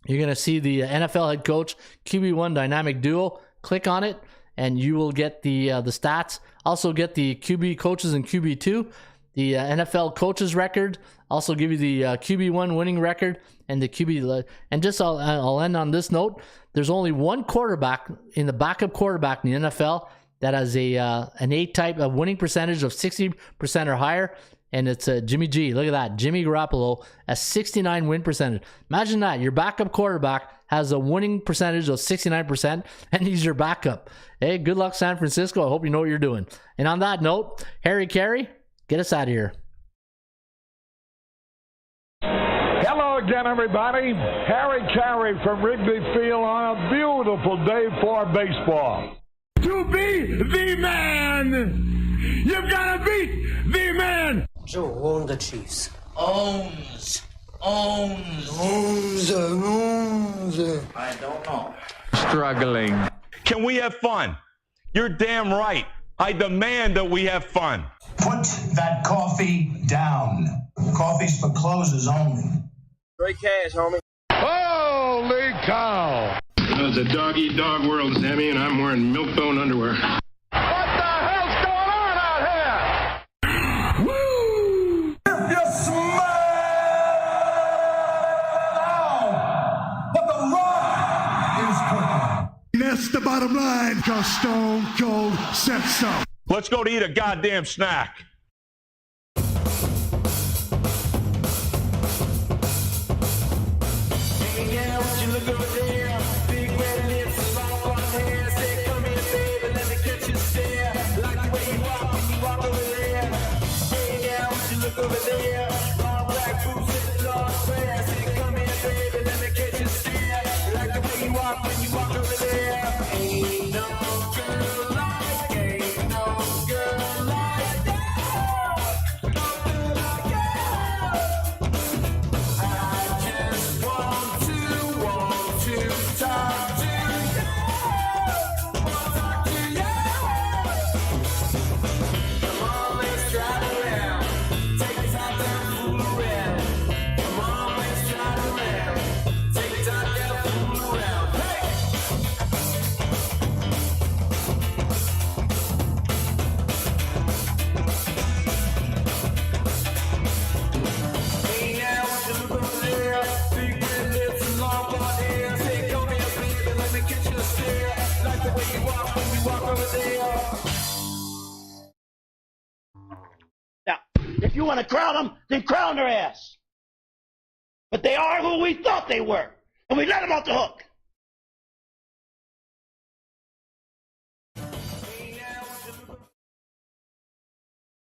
you're going to see the NFL head coach QB1 dynamic duo. Click on it and you will get the stats. Also get the QB coaches and QB2, the NFL coaches record. Also give you the QB1 winning record and the QB. And just I'll end on this note. There's only one quarterback in the backup quarterback in the NFL that has an A-type of winning percentage of 60% or higher. And it's Jimmy G. Look at that. Jimmy Garoppolo, a 69 win percentage. Imagine that. Your backup quarterback has a winning percentage of 69%, and he's your backup. Hey, good luck, San Francisco. I hope you know what you're doing. And on that note, Harry Carey, get us out of here. Hello again, everybody. Harry Carey from Wrigley Field on a beautiful day for baseball. To be the man, you've got to beat the man. Joe own the Chiefs. Owns. Owns. I don't know. Struggling. Can we have fun? You're damn right. I demand that we have fun. Put that coffee down. Coffee's for closers only. Great cash, homie. Holy cow! It's a dog-eat-dog world, Sammy, and I'm wearing milk-bone underwear. What the hell's going on out here? Woo! If you smell what the Rock is cooking. That's the bottom line, because Stone Cold said so. Let's go to eat a goddamn snack. Hey, now, would you look over there? Big red lips and long blonde hair. Say, come here, baby, let me catch you stare. Like the way you walk when you walk over there. Hey, now, would you look over there? Long black boots and long hair. Say, come here, baby, let me catch you stare. Like the way you walk when you walk over there. Ain't no girl like, ain't no girl like that. No girl like that. I just want to talk to you. Want to talk to you. Come on, let's drive around. Take time to you want to crown them, then crown their ass. But they are who we thought they were, and we let them off the hook.